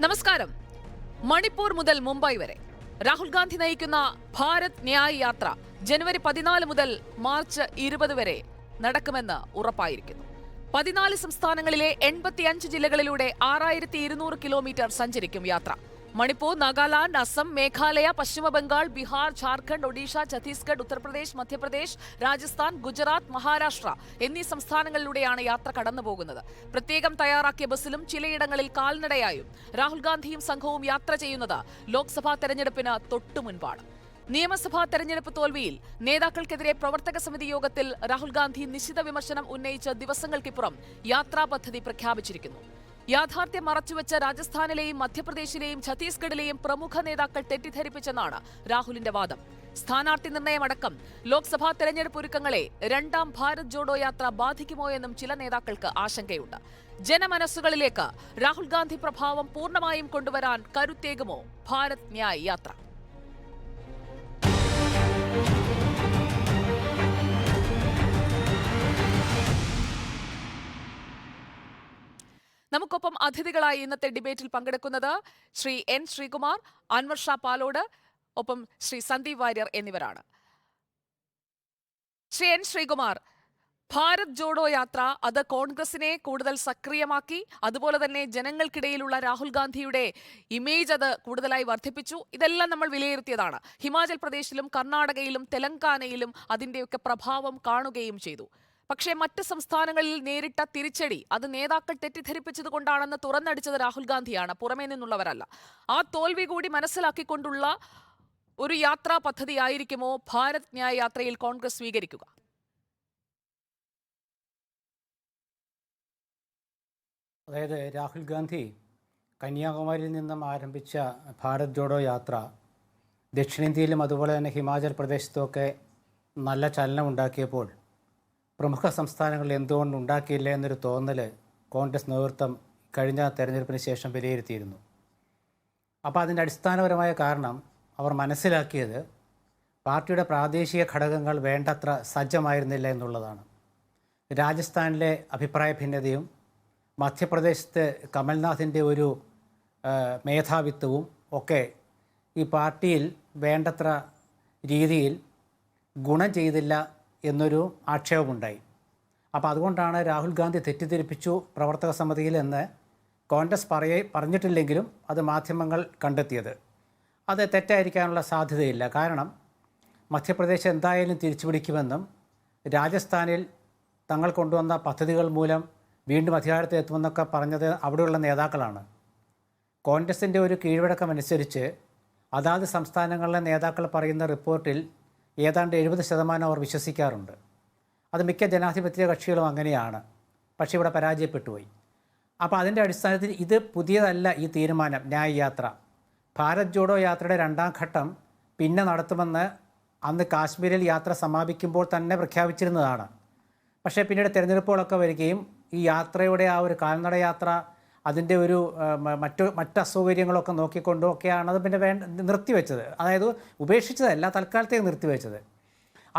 നമസ്കാരം. മണിപ്പൂർ മുതൽ മുംബൈ വരെ രാഹുൽ ഗാന്ധി നയിക്കുന്ന ഭാരത് ന്യായ് യാത്ര ജനുവരി 14 മുതൽ മാർച്ച് 20 വരെ നടക്കുമെന്ന് ഉറപ്പായിരിക്കുന്നു. 14 സംസ്ഥാനങ്ങളിലെ 85 ജില്ലകളിലൂടെ 6200 കിലോമീറ്റർ സഞ്ചരിക്കും യാത്ര. മണിപ്പൂർ, നാഗാലാൻഡ്, അസം, മേഘാലയ, പശ്ചിമ ബംഗാൾ, ബീഹാർ, ഝാർഖണ്ഡ്, ഒഡീഷ, ഛത്തീസ്ഗഡ്, ഉത്തർപ്രദേശ്, മധ്യപ്രദേശ്, രാജസ്ഥാൻ, ഗുജറാത്ത്, മഹാരാഷ്ട്ര എന്നീ സംസ്ഥാനങ്ങളിലൂടെയാണ് യാത്ര കടന്നുപോകുന്നത്. പ്രത്യേകം തയ്യാറാക്കിയ ബസ്സിലും ചിലയിടങ്ങളിൽ കാൽനടയായും രാഹുൽ ഗാന്ധിയും സംഘവും യാത്ര ചെയ്യുന്നത് ലോക്സഭാ തെരഞ്ഞെടുപ്പിന് തൊട്ടുമുൻപാണ്. നിയമസഭാ തെരഞ്ഞെടുപ്പ് തോൽവിയിൽ നേതാക്കൾക്കെതിരെ പ്രവർത്തക സമിതി യോഗത്തിൽ രാഹുൽ ഗാന്ധി നിശിത വിമർശനം ഉന്നയിച്ച് ദിവസങ്ങൾക്കിപ്പുറം യാത്രാ പദ്ധതി പ്രഖ്യാപിച്ചിരിക്കുന്നു. യാഥാർത്ഥ്യം മറച്ചുവെച്ച രാജസ്ഥാനിലെയും മധ്യപ്രദേശിലെയും ഛത്തീസ്ഗഡിലെയും പ്രമുഖ നേതാക്കൾ തെറ്റിദ്ധരിപ്പിച്ചെന്നാണ് രാഹുലിന്റെ വാദം. സ്ഥാനാർത്ഥി നിർണയമടക്കം ലോക്സഭാ തെരഞ്ഞെടുപ്പ് ഒരുക്കങ്ങളെ രണ്ടാം ഭാരത് ജോഡോ യാത്ര ബാധിക്കുമോ എന്നും ചില നേതാക്കൾക്ക് ആശങ്കയുണ്ട്. ജനമനസ്സുകളിലേക്ക് രാഹുൽ ഗാന്ധി പ്രഭാവം പൂർണ്ണമായും കൊണ്ടുവരാൻ കരുത്തേകുമോ ഭാരത് ന്യായ് യാത്ര? നമുക്കൊപ്പം അതിഥികളായി ഇന്നത്തെ ഡിബേറ്റിൽ പങ്കെടുക്കുന്നത് ശ്രീ എൻ ശ്രീകുമാർ, അൻവർ ഷാ പാലോട്, ഒപ്പം ശ്രീ സന്ദീപ് വാര്യർ എന്നിവരാണ്. ശ്രീ എൻ ശ്രീകുമാർ, ഭാരത് ജോഡോ യാത്ര അത് കോൺഗ്രസിനെ കൂടുതൽ സക്രിയമാക്കി, അതുപോലെ തന്നെ ജനങ്ങൾക്കിടയിലുള്ള രാഹുൽ ഗാന്ധിയുടെ ഇമേജ് അത് കൂടുതലായി വർദ്ധിപ്പിച്ചു. ഇതെല്ലാം നമ്മൾ വിലയിരുത്തിയതാണ്. ഹിമാചൽ പ്രദേശിലും കർണാടകയിലും തെലങ്കാനയിലും അതിൻ്റെയൊക്കെ പ്രഭാവം കാണുകയും ചെയ്തു. പക്ഷേ മറ്റ് സംസ്ഥാനങ്ങളിൽ നേരിട്ട തിരിച്ചടി അത് നേതാക്കൾ തെറ്റിദ്ധരിപ്പിച്ചത് കൊണ്ടാണെന്ന് തുറന്നടിച്ചത് രാഹുൽ ഗാന്ധിയാണ്, പുറമേ നിന്നുള്ളവരല്ല. ആ തോൽവി കൂടി മനസ്സിലാക്കിക്കൊണ്ടുള്ള ഒരു യാത്രാ പദ്ധതിയായിരിക്കുമോ ഭാരത് ന്യായ് യാത്രയിൽ കോൺഗ്രസ് സ്വീകരിക്കുക? അതായത് രാഹുൽ ഗാന്ധി കന്യാകുമാരിയിൽ നിന്നും ആരംഭിച്ച ഭാരത് ജോഡോ യാത്ര ദക്ഷിണേന്ത്യയിലും അതുപോലെ തന്നെ ഹിമാചൽ പ്രദേശത്തുമൊക്കെ നല്ല ചലനം ഉണ്ടാക്കിയപ്പോൾ പ്രമുഖ സംസ്ഥാനങ്ങളിൽ എന്തുകൊണ്ട് ഉണ്ടാക്കിയില്ല എന്നൊരു തോന്നൽ കോൺഗ്രസ് നേതൃത്വം കഴിഞ്ഞ തെരഞ്ഞെടുപ്പിന് ശേഷം വിലയിരുത്തിയിരുന്നു. അപ്പോൾ അതിൻ്റെ അടിസ്ഥാനപരമായ കാരണം അവർ മനസ്സിലാക്കിയത് പാർട്ടിയുടെ പ്രാദേശിക ഘടകങ്ങൾ വേണ്ടത്ര സജ്ജമായിരുന്നില്ല എന്നുള്ളതാണ്. രാജസ്ഥാനിലെ അഭിപ്രായ ഭിന്നതയും മധ്യപ്രദേശത്ത് കമൽനാഥിൻ്റെ ഒരു മേധാവിത്വവും ഒക്കെ ഈ പാർട്ടിയിൽ വേണ്ടത്ര രീതിയിൽ ഗുണം ചെയ്തില്ല എന്നൊരു ആക്ഷേപമുണ്ടായി. അപ്പോൾ അതുകൊണ്ടാണ് രാഹുൽ ഗാന്ധി തെറ്റിദ്ധരിപ്പിച്ചു പ്രവർത്തക സമിതിയിൽ എന്ന് കോൺഗ്രസ് പറഞ്ഞിട്ടില്ലെങ്കിലും അത് മാധ്യമങ്ങൾ കണ്ടെത്തിയത്. അത് തെറ്റായിരിക്കാനുള്ള സാധ്യതയില്ല. കാരണം മധ്യപ്രദേശ് എന്തായാലും തിരിച്ചുപിടിക്കുമെന്നും രാജസ്ഥാനിൽ തങ്ങൾ കൊണ്ടുവന്ന പദ്ധതികൾ മൂലം വീണ്ടും അധികാരത്തിൽ എത്തുമെന്നൊക്കെ പറഞ്ഞത് അവിടെയുള്ള നേതാക്കളാണ്. കോൺഗ്രസിൻ്റെ ഒരു കീഴ്വഴക്കമനുസരിച്ച് അതാത് സംസ്ഥാനങ്ങളിലെ നേതാക്കൾ പറയുന്ന റിപ്പോർട്ടിൽ ഏതാണ്ട് 70% അവർ വിശ്വസിക്കാറുണ്ട്. അത് മിക്ക ജനാധിപത്യ കക്ഷികളും അങ്ങനെയാണ്. പക്ഷേ ഇവിടെ പരാജയപ്പെട്ടുപോയി. അപ്പോൾ അതിൻ്റെ അടിസ്ഥാനത്തിൽ ഇത് പുതിയതല്ല. ഈ തീരുമാനം ന്യായ് യാത്ര ഭാരത് ജോഡോ യാത്രയുടെ രണ്ടാം ഘട്ടം പിന്നെ നടത്തുമെന്ന് അന്ന് കാശ്മീരിൽ യാത്ര സമാപിക്കുമ്പോൾ തന്നെ പ്രഖ്യാപിച്ചിരുന്നതാണ്. പക്ഷേ പിന്നീട് തിരഞ്ഞെടുപ്പുകളൊക്കെ വരികയും ഈ യാത്രയുടെ ആ ഒരു കാൽനട യാത്ര അതിൻ്റെ ഒരു മറ്റ് അസൗകര്യങ്ങളൊക്കെ നോക്കിക്കൊണ്ടും ഒക്കെയാണ് അത് പിന്നെ നിർത്തിവെച്ചത്. അതായത് ഉപേക്ഷിച്ചതല്ല, തൽക്കാലത്തേക്ക് നിർത്തിവെച്ചത്.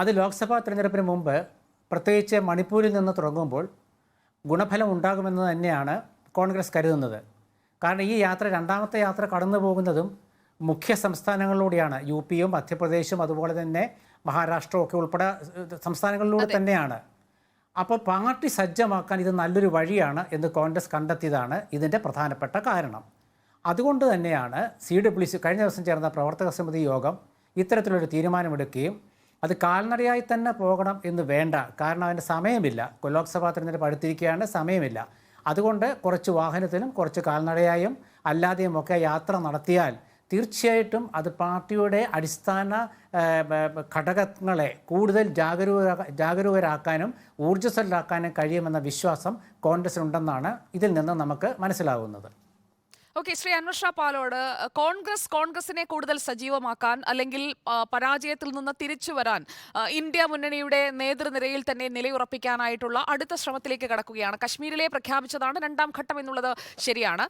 അത് ലോക്സഭാ തിരഞ്ഞെടുപ്പിന് മുമ്പ് പ്രത്യേകിച്ച് മണിപ്പൂരിൽ നിന്ന് തുടങ്ങുമ്പോൾ ഗുണഫലം ഉണ്ടാകുമെന്ന് തന്നെയാണ് കോൺഗ്രസ് കരുതുന്നത്. കാരണം ഈ യാത്ര, രണ്ടാമത്തെ യാത്ര കടന്നു പോകുന്നതും മുഖ്യ സംസ്ഥാനങ്ങളിലൂടെയാണ്. യു പിയും മധ്യപ്രദേശും അതുപോലെ തന്നെ മഹാരാഷ്ട്രവും ഒക്കെ ഉൾപ്പെടെ സംസ്ഥാനങ്ങളിലൂടെ തന്നെയാണ്. അപ്പോൾ പാർട്ടി സജ്ജമാക്കാൻ ഇത് നല്ലൊരു വഴിയാണ് എന്ന് കോൺഗ്രസ് കണ്ടെത്തിയതാണ് ഇതിൻ്റെ പ്രധാനപ്പെട്ട കാരണം. അതുകൊണ്ട് തന്നെയാണ് CWC കഴിഞ്ഞ ദിവസം ചേർന്ന പ്രവർത്തക സമിതി യോഗം ഇത്തരത്തിലൊരു തീരുമാനമെടുക്കുകയും അത് കാൽനടയായി തന്നെ പോകണം എന്ന് വേണ്ട. കാരണം അതിൻ്റെ സമയമില്ല. ലോക്സഭാ തിരഞ്ഞെടുപ്പ് അടുത്തിരിക്കുകയാണ്, സമയമില്ല. അതുകൊണ്ട് കുറച്ച് വാഹനത്തിലും കുറച്ച് കാൽനടയായും അല്ലാതെയും ഒക്കെ യാത്ര നടത്തിയാൽ തീർച്ചയായിട്ടും അത് പാർട്ടിയുടെ അടിസ്ഥാന ഘടകങ്ങളെ കൂടുതൽ ജാഗരൂകരാക്കാനും ഊർജ്ജസ്വലരാക്കാനും കഴിയുമെന്ന വിശ്വാസം കോൺഗ്രസിനുണ്ടെന്നാണ് ഇതിൽ നിന്ന് നമുക്ക് മനസ്സിലാകുന്നത്. ഓക്കെ, ശ്രീ അൻവർ ഷാ പാലോട്, കോൺഗ്രസിനെ കൂടുതൽ സജീവമാക്കാൻ അല്ലെങ്കിൽ പരാജയത്തിൽ നിന്ന് തിരിച്ചു വരാൻ ഇന്ത്യ മുന്നണിയുടെ നേതൃനിരയിൽ തന്നെ നിലയുറപ്പിക്കാനായിട്ടുള്ള അടുത്ത ശ്രമത്തിലേക്ക് കടക്കുകയാണ്. കശ്മീരിലെ പ്രഖ്യാപിച്ചതാണ് രണ്ടാം ഘട്ടം എന്നുള്ളത് ശരിയാണ്.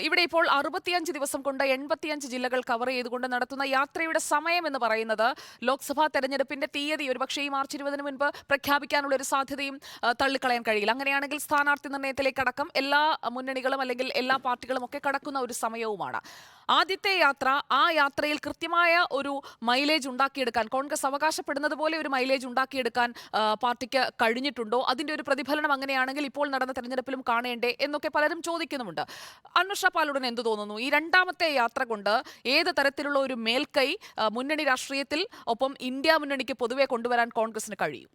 ഇവിടെ ഇപ്പോൾ 65 ദിവസം കൊണ്ട് 85 ജില്ലകൾ കവർ ചെയ്തുകൊണ്ട് നടത്തുന്ന യാത്രയുടെ സമയം എന്ന് പറയുന്നത് ലോക്സഭാ തെരഞ്ഞെടുപ്പിന്റെ തീയതി ഒരുപക്ഷേ ഈ മാർച്ച് 20 മുൻപ് പ്രഖ്യാപിക്കാനുള്ള ഒരു സാധ്യതയും തള്ളിക്കളയാൻ കഴിയില്ല. അങ്ങനെയാണെങ്കിൽ സ്ഥാനാർത്ഥി നിർണയത്തിലേക്കടക്കം എല്ലാ മുന്നണികളും അല്ലെങ്കിൽ എല്ലാ പാർട്ടികളും ഒക്കെ കടക്കുന്ന ഒരുങ്ങുന്ന ഒരു സമയവുമാണ്. ആദ്യത്തെ യാത്ര, ആ യാത്രയിൽ കൃത്യമായ ഒരു മൈലേജ് ഉണ്ടാക്കിയെടുക്കാൻ, കോൺഗ്രസ് അവകാശപ്പെടുന്നത് പോലെ ഒരു മൈലേജ് ഉണ്ടാക്കിയെടുക്കാൻ പാർട്ടിക്ക് കഴിഞ്ഞിട്ടുണ്ടോ? അതിന്റെ ഒരു പ്രതിഫലനം അങ്ങനെയാണെങ്കിൽ ഇപ്പോൾ നടന്ന തെരഞ്ഞെടുപ്പിലും കാണേണ്ടേ എന്നൊക്കെ പലരും ചോദിക്കുന്നുമുണ്ട്. അന്നുഷ പാലോടൻ എന്ത് തോന്നുന്നു? ഈ രണ്ടാമത്തെ യാത്ര കൊണ്ട് ഏത് തരത്തിലുള്ള ഒരു മേൽക്കൈ മുന്നണി രാഷ്ട്രീയത്തിൽ ഒപ്പം ഇന്ത്യ മുന്നണിക്ക് പൊതുവെ കൊണ്ടുവരാൻ കോൺഗ്രസിന് കഴിയും?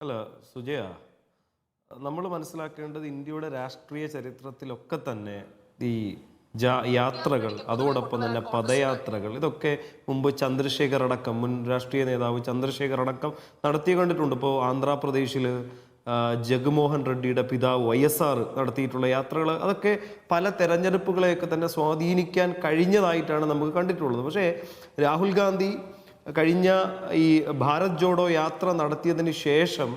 അല്ല സുജയ, നമ്മൾ മനസ്സിലാക്കേണ്ടത് ഇന്ത്യയുടെ രാഷ്ട്രീയ ചരിത്രത്തിലൊക്കെ തന്നെ ഈ യാത്രകൾ, അതോടൊപ്പം തന്നെ പദയാത്രകൾ, ഇതൊക്കെ മുമ്പ് ചന്ദ്രശേഖർ അടക്കം, മുൻ രാഷ്ട്രീയ നേതാവ് ചന്ദ്രശേഖർ അടക്കം നടത്തി കണ്ടിട്ടുണ്ട്. ഇപ്പോൾ ആന്ധ്രാപ്രദേശിൽ ജഗ്മോഹൻ റെഡ്ഡിയുടെ പിതാവ് YSR നടത്തിയിട്ടുള്ള യാത്രകൾ, അതൊക്കെ പല തെരഞ്ഞെടുപ്പുകളെയൊക്കെ തന്നെ സ്വാധീനിക്കാൻ കഴിഞ്ഞതായിട്ടാണ് നമുക്ക് കണ്ടിട്ടുള്ളത്. പക്ഷേ രാഹുൽ ഗാന്ധി കഴിഞ്ഞ ഈ ഭാരത് ജോഡോ യാത്ര നടത്തിയതിന് ശേഷം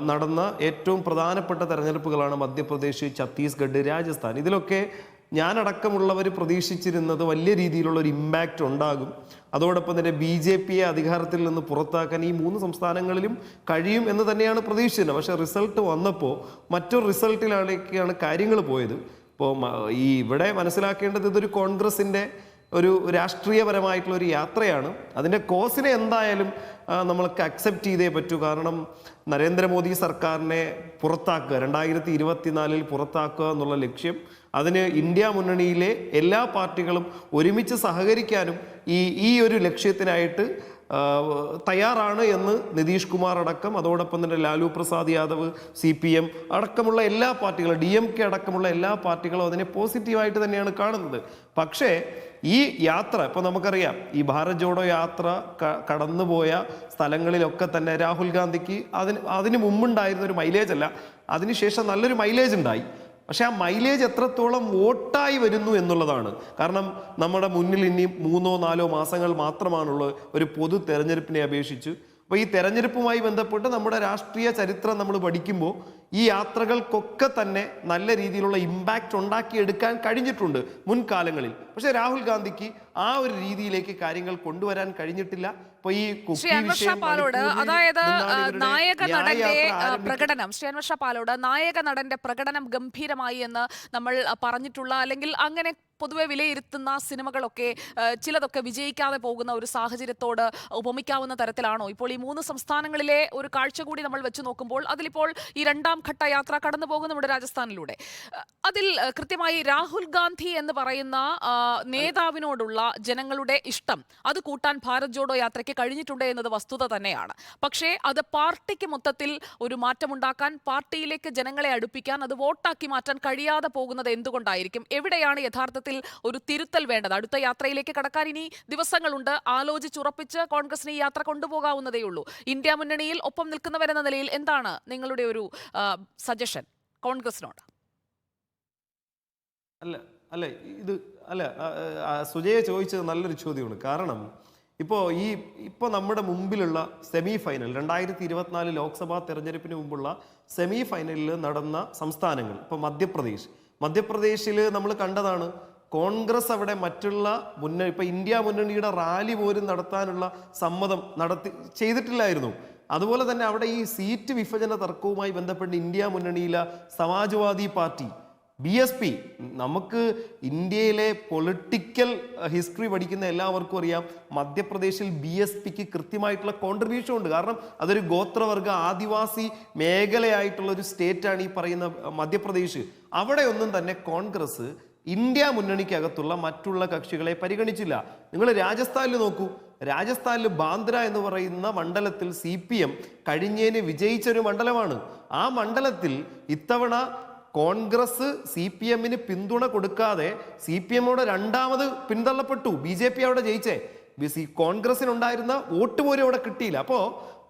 നടന്ന ഏറ്റവും പ്രധാനപ്പെട്ട തെരഞ്ഞെടുപ്പുകളാണ് മധ്യപ്രദേശ്, ഛത്തീസ്ഗഡ്, രാജസ്ഥാൻ. ഇതിലൊക്കെ ഞാനടക്കമുള്ളവർ പ്രതീക്ഷിച്ചിരുന്നത് വലിയ രീതിയിലുള്ള ഒരു ഇമ്പാക്റ്റ് ഉണ്ടാകും. അതോടൊപ്പം തന്നെ BJPയെ അധികാരത്തിൽ നിന്ന് പുറത്താക്കാൻ ഈ 3 സംസ്ഥാനങ്ങളിലും കഴിയും എന്ന് തന്നെയാണ് പ്രതീക്ഷിച്ചത്. പക്ഷേ റിസൾട്ട് വന്നപ്പോൾ മറ്റൊരു റിസൾട്ടിലേക്കാണ് കാര്യങ്ങൾ പോയത്. ഇപ്പോൾ ഇവിടെ മനസ്സിലാക്കേണ്ടത് ഇതൊരു കോൺഗ്രസിൻ്റെ ഒരു രാഷ്ട്രീയപരമായിട്ടുള്ള ഒരു യാത്രയാണ്. അതിൻ്റെ കോസിനെ എന്തായാലും നമ്മൾക്ക് അക്സെപ്റ്റ് ചെയ്തേ പറ്റൂ. കാരണം നരേന്ദ്രമോദി സർക്കാരിനെ പുറത്താക്കുക, 2024 പുറത്താക്കുക എന്നുള്ള ലക്ഷ്യം, അതിന് ഇന്ത്യ മുന്നണിയിലെ എല്ലാ പാർട്ടികളും ഒരുമിച്ച് സഹകരിക്കാനും ഈ ഒരു ലക്ഷ്യത്തിനായിട്ട് തയ്യാറാണ് എന്ന് നിതീഷ് കുമാർ അടക്കം, അതോടൊപ്പം തന്നെ ലാലു പ്രസാദ് യാദവ്, CPM അടക്കമുള്ള എല്ലാ പാർട്ടികളും, DMK അടക്കമുള്ള എല്ലാ പാർട്ടികളും അതിനെ പോസിറ്റീവായിട്ട് തന്നെയാണ് കാണുന്നത്. പക്ഷേ ഈ യാത്ര ഇപ്പോൾ നമുക്കറിയാം, ഈ ഭാരത് ജോഡോ യാത്ര കടന്നുപോയ സ്ഥലങ്ങളിലൊക്കെ തന്നെ രാഹുൽ ഗാന്ധിക്ക് അതിന് മുമ്പുണ്ടായിരുന്ന ഒരു മൈലേജ് അല്ല, അതിനുശേഷം നല്ലൊരു മൈലേജ് ഉണ്ടായി. പക്ഷെ ആ മൈലേജ് എത്രത്തോളം വോട്ടായി വരുന്നു എന്നുള്ളതാണ്. കാരണം നമ്മുടെ മുന്നിൽ ഇനി 3-4 മാസങ്ങൾ മാത്രമാണുള്ളത് ഒരു പൊതു തെരഞ്ഞെടുപ്പിനെ അപേക്ഷിച്ച്. അപ്പോൾ ഈ തെരഞ്ഞെടുപ്പുമായി ബന്ധപ്പെട്ട് നമ്മുടെ രാഷ്ട്രീയ ചരിത്രം നമ്മൾ പഠിക്കുമ്പോൾ ഈ യാത്രകൾക്കൊക്കെ തന്നെ നല്ല രീതിയിലുള്ള ഇമ്പാക്റ്റ് ഉണ്ടാക്കിയെടുക്കാൻ കഴിഞ്ഞിട്ടുണ്ട് മുൻകാലങ്ങളിൽ. പക്ഷെ രാഹുൽ ഗാന്ധിക്ക് ആ ഒരു രീതിയിലേക്ക് കാര്യങ്ങൾ കൊണ്ടുവരാൻ കഴിഞ്ഞിട്ടില്ല. ഇപ്പൊ ഈ അതായത് നായക നടന്റെ പ്രകടനം ഗംഭീരമായി എന്ന് നമ്മൾ പറഞ്ഞിട്ടുള്ള, അല്ലെങ്കിൽ അങ്ങനെ പൊതുവെ വിലയിരുത്തുന്ന സിനിമകളൊക്കെ ചിലതൊക്കെ വിജയിക്കാതെ പോകുന്ന ഒരു സാഹചര്യത്തോട് ഉപമിക്കാവുന്ന തരത്തിലാണോ ഇപ്പോൾ ഈ 3 സംസ്ഥാനങ്ങളിലെ ഒരു കാഴ്ച കൂടി നമ്മൾ വെച്ച് നോക്കുമ്പോൾ? അതിലിപ്പോൾ ഈ 2ാം ഘട്ട യാത്ര കടന്നു പോകും നമ്മുടെ രാജസ്ഥാനിലൂടെ. അതിൽ കൃത്യമായി രാഹുൽ ഗാന്ധി എന്ന് പറയുന്ന നേതാവിനോടുള്ള ജനങ്ങളുടെ ഇഷ്ടം അത് കൂട്ടാൻ ഭാരത് ജോഡോ യാത്രയ്ക്ക് കഴിഞ്ഞിട്ടുണ്ട് എന്നത് വസ്തുത തന്നെയാണ്. പക്ഷേ അത് പാർട്ടിക്ക് മൊത്തത്തിൽ ഒരു മാറ്റമുണ്ടാക്കാൻ, പാർട്ടിയിലേക്ക് ജനങ്ങളെ അടുപ്പിക്കാൻ, അത് വോട്ടാക്കി മാറ്റാൻ കഴിയാതെ പോകുന്നത് എന്തുകൊണ്ടായിരിക്കും? എവിടെയാണ് യഥാർത്ഥത്തിൽ ഒരു തിരുത്തൽ വേണ്ടത്? അടുത്ത യാത്രയിലേക്ക് കടക്കാൻ ഇനി ദിവസങ്ങളുണ്ട്. ആലോചിച്ചുറപ്പിച്ച് കോൺഗ്രസിന് ഈ യാത്ര കൊണ്ടുപോകാവുന്നതേ ഉള്ളൂ. ഇന്ത്യ മുന്നണിയിൽ ഒപ്പം നിൽക്കുന്നവരെന്ന നിലയിൽ എന്താണ് നിങ്ങളുടെ ഒരു സജഷൻ കോൺഗ്രസിനോട്? സുജയ ചോദിച്ചത് നല്ലൊരു ചോദ്യമാണ്. കാരണം ഇപ്പോൾ നമ്മുടെ മുമ്പിലുള്ള സെമി ഫൈനൽ, 2024 ലോക്സഭാ തെരഞ്ഞെടുപ്പിന് മുമ്പുള്ള സെമി ഫൈനലിൽ നടന്ന സംസ്ഥാനങ്ങൾ, ഇപ്പോൾ മധ്യപ്രദേശിൽ നമ്മൾ കണ്ടതാണ്, കോൺഗ്രസ് അവിടെ മറ്റുള്ള ഇപ്പൊ ഇന്ത്യ മുന്നണിയുടെ റാലി പോലും നടത്താനുള്ള സമ്മതം ചെയ്തിട്ടില്ലായിരുന്നു. അതുപോലെ തന്നെ അവിടെ ഈ സീറ്റ് വിഭജന തർക്കവുമായി ബന്ധപ്പെട്ട് ഇന്ത്യ മുന്നണിയിലെ സമാജ്വാദി പാർട്ടി, BSP, നമുക്ക് ഇന്ത്യയിലെ പൊളിറ്റിക്കൽ ഹിസ്റ്ററി പഠിക്കുന്ന എല്ലാവർക്കും അറിയാം, മധ്യപ്രദേശിൽ BSPക്ക് കൃത്യമായിട്ടുള്ള കോൺട്രിബ്യൂഷൻ ഉണ്ട്. കാരണം അതൊരു ഗോത്രവർഗ ആദിവാസി മേഖലയായിട്ടുള്ള ഒരു സ്റ്റേറ്റാണ് ഈ പറയുന്ന മധ്യപ്രദേശ്. അവിടെ ഒന്നും തന്നെ കോൺഗ്രസ് ഇന്ത്യ മുന്നണിക്കകത്തുള്ള മറ്റുള്ള കക്ഷികളെ പരിഗണിച്ചില്ല. നിങ്ങൾ രാജസ്ഥാനിൽ നോക്കൂ. രാജസ്ഥാനിൽ ബാന്ദ്ര എന്ന് പറയുന്ന മണ്ഡലത്തിൽ CPM കഴിഞ്ഞതിന് വിജയിച്ചൊരു മണ്ഡലമാണ്. ആ മണ്ഡലത്തിൽ ഇത്തവണ കോൺഗ്രസ് CPMന് പിന്തുണ കൊടുക്കാതെ CPMോട് 2ാമത് പിന്തള്ളപ്പെട്ടു. BJP അവിടെ ജയിച്ചേ. കോൺഗ്രസിനുണ്ടായിരുന്ന വോട്ട് പോലും അവിടെ കിട്ടിയില്ല. അപ്പോൾ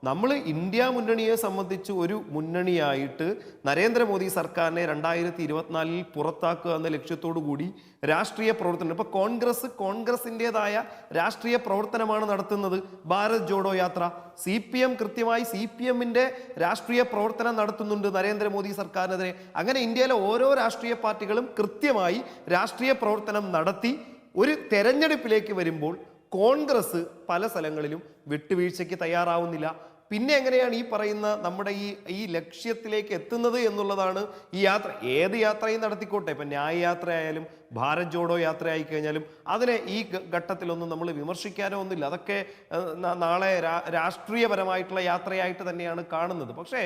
നമ്മൾ ഇന്ത്യ മുന്നണിയെ സംബന്ധിച്ച് ഒരു മുന്നണിയായിട്ട് നരേന്ദ്രമോദി സർക്കാരിനെ 2024 പുറത്താക്കുക എന്ന ലക്ഷ്യത്തോടു കൂടി രാഷ്ട്രീയ പ്രവർത്തനം, ഇപ്പൊ കോൺഗ്രസിൻ്റെതായ രാഷ്ട്രീയ പ്രവർത്തനമാണ് നടത്തുന്നത്. ഭാരത് ജോഡോ യാത്ര, CPM കൃത്യമായി CPMന്റെ രാഷ്ട്രീയ പ്രവർത്തനം നടത്തുന്നുണ്ട് നരേന്ദ്രമോദി സർക്കാരിനെതിരെ. അങ്ങനെ ഇന്ത്യയിലെ ഓരോ രാഷ്ട്രീയ പാർട്ടികളും കൃത്യമായി രാഷ്ട്രീയ പ്രവർത്തനം നടത്തി ഒരു തെരഞ്ഞെടുപ്പിലേക്ക് വരുമ്പോൾ കോൺഗ്രസ് പല സ്ഥലങ്ങളിലും വിട്ടുവീഴ്ചയ്ക്ക് തയ്യാറാവുന്നില്ല. പിന്നെ എങ്ങനെയാണ് ഈ പറയുന്ന നമ്മുടെ ഈ ലക്ഷ്യത്തിലേക്ക് എത്തുന്നത് എന്നുള്ളതാണ് ഈ യാത്ര. ഏത് യാത്രയും നടത്തിക്കോട്ടെ, ഇപ്പം ന്യായ യാത്ര ആയാലും ഭാരത് ജോഡോ യാത്ര ആയി കഴിഞ്ഞാലും അതിനെ ഈ ഘട്ടത്തിലൊന്നും നമ്മൾ വിമർശിക്കാനോ ഒന്നുമില്ല. അതൊക്കെ നാളെ രാഷ്ട്രീയപരമായിട്ടുള്ള യാത്രയായിട്ട് തന്നെയാണ് കാണുന്നത്. പക്ഷേ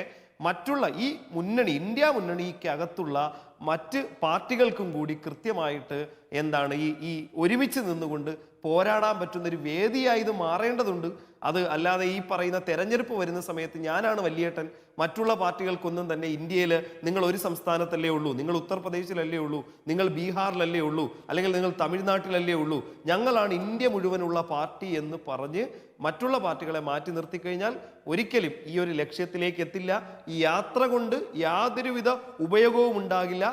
മറ്റുള്ള ഈ മുന്നണി, ഇന്ത്യ മുന്നണിക്കകത്തുള്ള മറ്റ് പാർട്ടികൾക്കും കൂടി കൃത്യമായിട്ട് എന്താണ് ഈ ഒരുമിച്ച് നിന്നുകൊണ്ട് പോരാടാൻ പറ്റുന്നൊരു വേദിയായി ഇത് മാറേണ്ടതുണ്ട്. അത് അല്ലാതെ ഈ പറയുന്ന തെരഞ്ഞെടുപ്പ് വരുന്ന സമയത്ത് ഞാനാണ് വലിയേട്ടൻ, മറ്റുള്ള പാർട്ടികൾക്കൊന്നും തന്നെ ഇന്ത്യയിൽ നിങ്ങൾ ഒരു സംസ്ഥാനത്തല്ലേ ഉള്ളൂ, നിങ്ങൾ ഉത്തർപ്രദേശിലല്ലേ ഉള്ളൂ, നിങ്ങൾ ബീഹാറിലല്ലേ ഉള്ളൂ, അല്ലെങ്കിൽ നിങ്ങൾ തമിഴ്നാട്ടിലല്ലേ ഉള്ളൂ, ഞങ്ങളാണ് ഇന്ത്യ മുഴുവനുള്ള പാർട്ടി എന്ന് പറഞ്ഞ് മറ്റുള്ള പാർട്ടികളെ മാറ്റി നിർത്തിക്കഴിഞ്ഞാൽ ഒരിക്കലും ഈ ഒരു ലക്ഷ്യത്തിലേക്ക് എത്തില്ല. ഈ യാത്ര കൊണ്ട് യാതൊരുവിധ ഉപയോഗവും ഉണ്ടാകില്ല.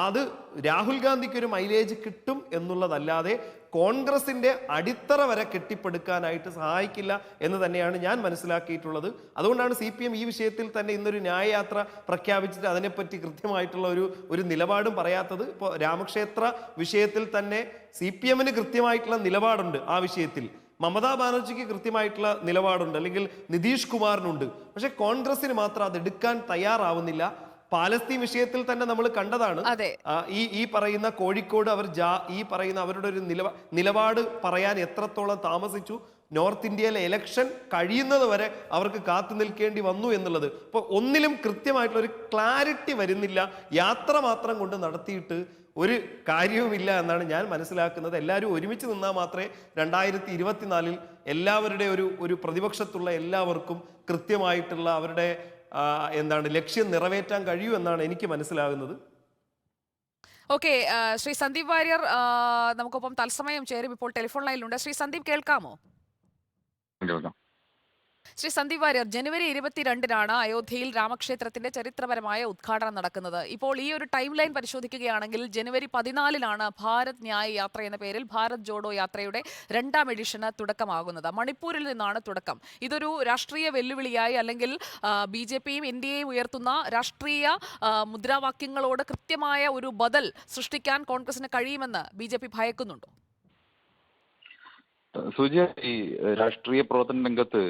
അത് രാഹുൽ ഗാന്ധിക്ക് ഒരു മൈലേജ് കിട്ടും എന്നുള്ളതല്ലാതെ കോൺഗ്രസിന്റെ അടിത്തറ വരെ കെട്ടിപ്പടുക്കാനായിട്ട് സഹായിക്കില്ല എന്ന് തന്നെയാണ് ഞാൻ മനസ്സിലാക്കിയിട്ടുള്ളത്. അതുകൊണ്ടാണ് CPM ഈ വിഷയത്തിൽ തന്നെ ഇന്നൊരു ന്യായയാത്ര പ്രഖ്യാപിച്ചിട്ട് അതിനെപ്പറ്റി കൃത്യമായിട്ടുള്ള ഒരു നിലപാടും പറയാത്തത്. ഇപ്പോൾ രാമക്ഷേത്ര വിഷയത്തിൽ തന്നെ CPMന് കൃത്യമായിട്ടുള്ള നിലപാടുണ്ട്. ആ വിഷയത്തിൽ മമതാ ബാനർജിക്ക് കൃത്യമായിട്ടുള്ള നിലപാടുണ്ട്, അല്ലെങ്കിൽ നിതീഷ് കുമാറിനുണ്ട്. പക്ഷെ കോൺഗ്രസിന് മാത്രം അത് എടുക്കാൻ തയ്യാറാവുന്നില്ല. പാലസ്തീൻ വിഷയത്തിൽ തന്നെ നമ്മൾ കണ്ടതാണ്. ഈ പറയുന്ന കോഴിക്കോട് അവർ ഈ പറയുന്ന അവരുടെ ഒരു നിലപാട് പറയാൻ എത്രത്തോളം താമസിച്ചു. നോർത്ത് ഇന്ത്യയിലെ ഇലക്ഷൻ കഴിയുന്നത് വരെ അവർക്ക് കാത്തു നിൽക്കേണ്ടി വന്നു എന്നുള്ളത്. അപ്പോൾ ഒന്നിലും കൃത്യമായിട്ടുള്ള ഒരു ക്ലാരിറ്റി വരുന്നില്ല. യാത്ര മാത്രം കൊണ്ട് നടത്തിയിട്ട് ഒരു കാര്യവുമില്ല എന്നാണ് ഞാൻ മനസ്സിലാക്കുന്നത്. എല്ലാവരും ഒരുമിച്ച് നിന്നാൽ മാത്രമേ 2024 എല്ലാവരുടെ ഒരു പ്രതിപക്ഷത്തുള്ള എല്ലാവർക്കും കൃത്യമായിട്ടുള്ള അവരുടെ ലക്ഷ്യം നിറവേറ്റാൻ കഴിയൂ എന്നാണ് എനിക്ക് മനസ്സിലാകുന്നത്. ഓക്കെ, ശ്രീ സന്ദീപ് വാര്യർ നമുക്കൊപ്പം തത്സമയം ചേരും ഇപ്പോൾ ടെലിഫോൺ ലൈനിലുണ്ട്. ശ്രീ സന്ദീപ്, കേൾക്കാമോ? ശ്രീ സന്ദീപ് വാര്യർ, ജനുവരി 22-നാണ് അയോധ്യയിൽ രാമക്ഷേത്രത്തിന്റെ ചരിത്രപരമായ ഉദ്ഘാടനം നടക്കുന്നത്. ഇപ്പോൾ ഈ ഒരു ടൈം ലൈൻ പരിശോധിക്കുകയാണെങ്കിൽ ജനുവരി 14-നാണ് ഭാരത് ന്യായ് യാത്ര എന്ന പേരിൽ ഭാരത് ജോഡോ യാത്രയുടെ 2ാം എഡിഷന് തുടക്കമാകുന്നത്. മണിപ്പൂരിൽ നിന്നാണ് തുടക്കം. ഇതൊരു രാഷ്ട്രീയ വെല്ലുവിളിയായി, അല്ലെങ്കിൽ BJPയും ഇന്ത്യയും ഉയർത്തുന്ന രാഷ്ട്രീയ മുദ്രാവാക്യങ്ങളോട് കൃത്യമായ ഒരു ബദൽ സൃഷ്ടിക്കാൻ കോൺഗ്രസിന് കഴിയുമെന്ന് BJP ഭയക്കുന്നുണ്ടോ? സുജയ, ഈ രാഷ്ട്രീയ പ്രവർത്തന രംഗത്ത്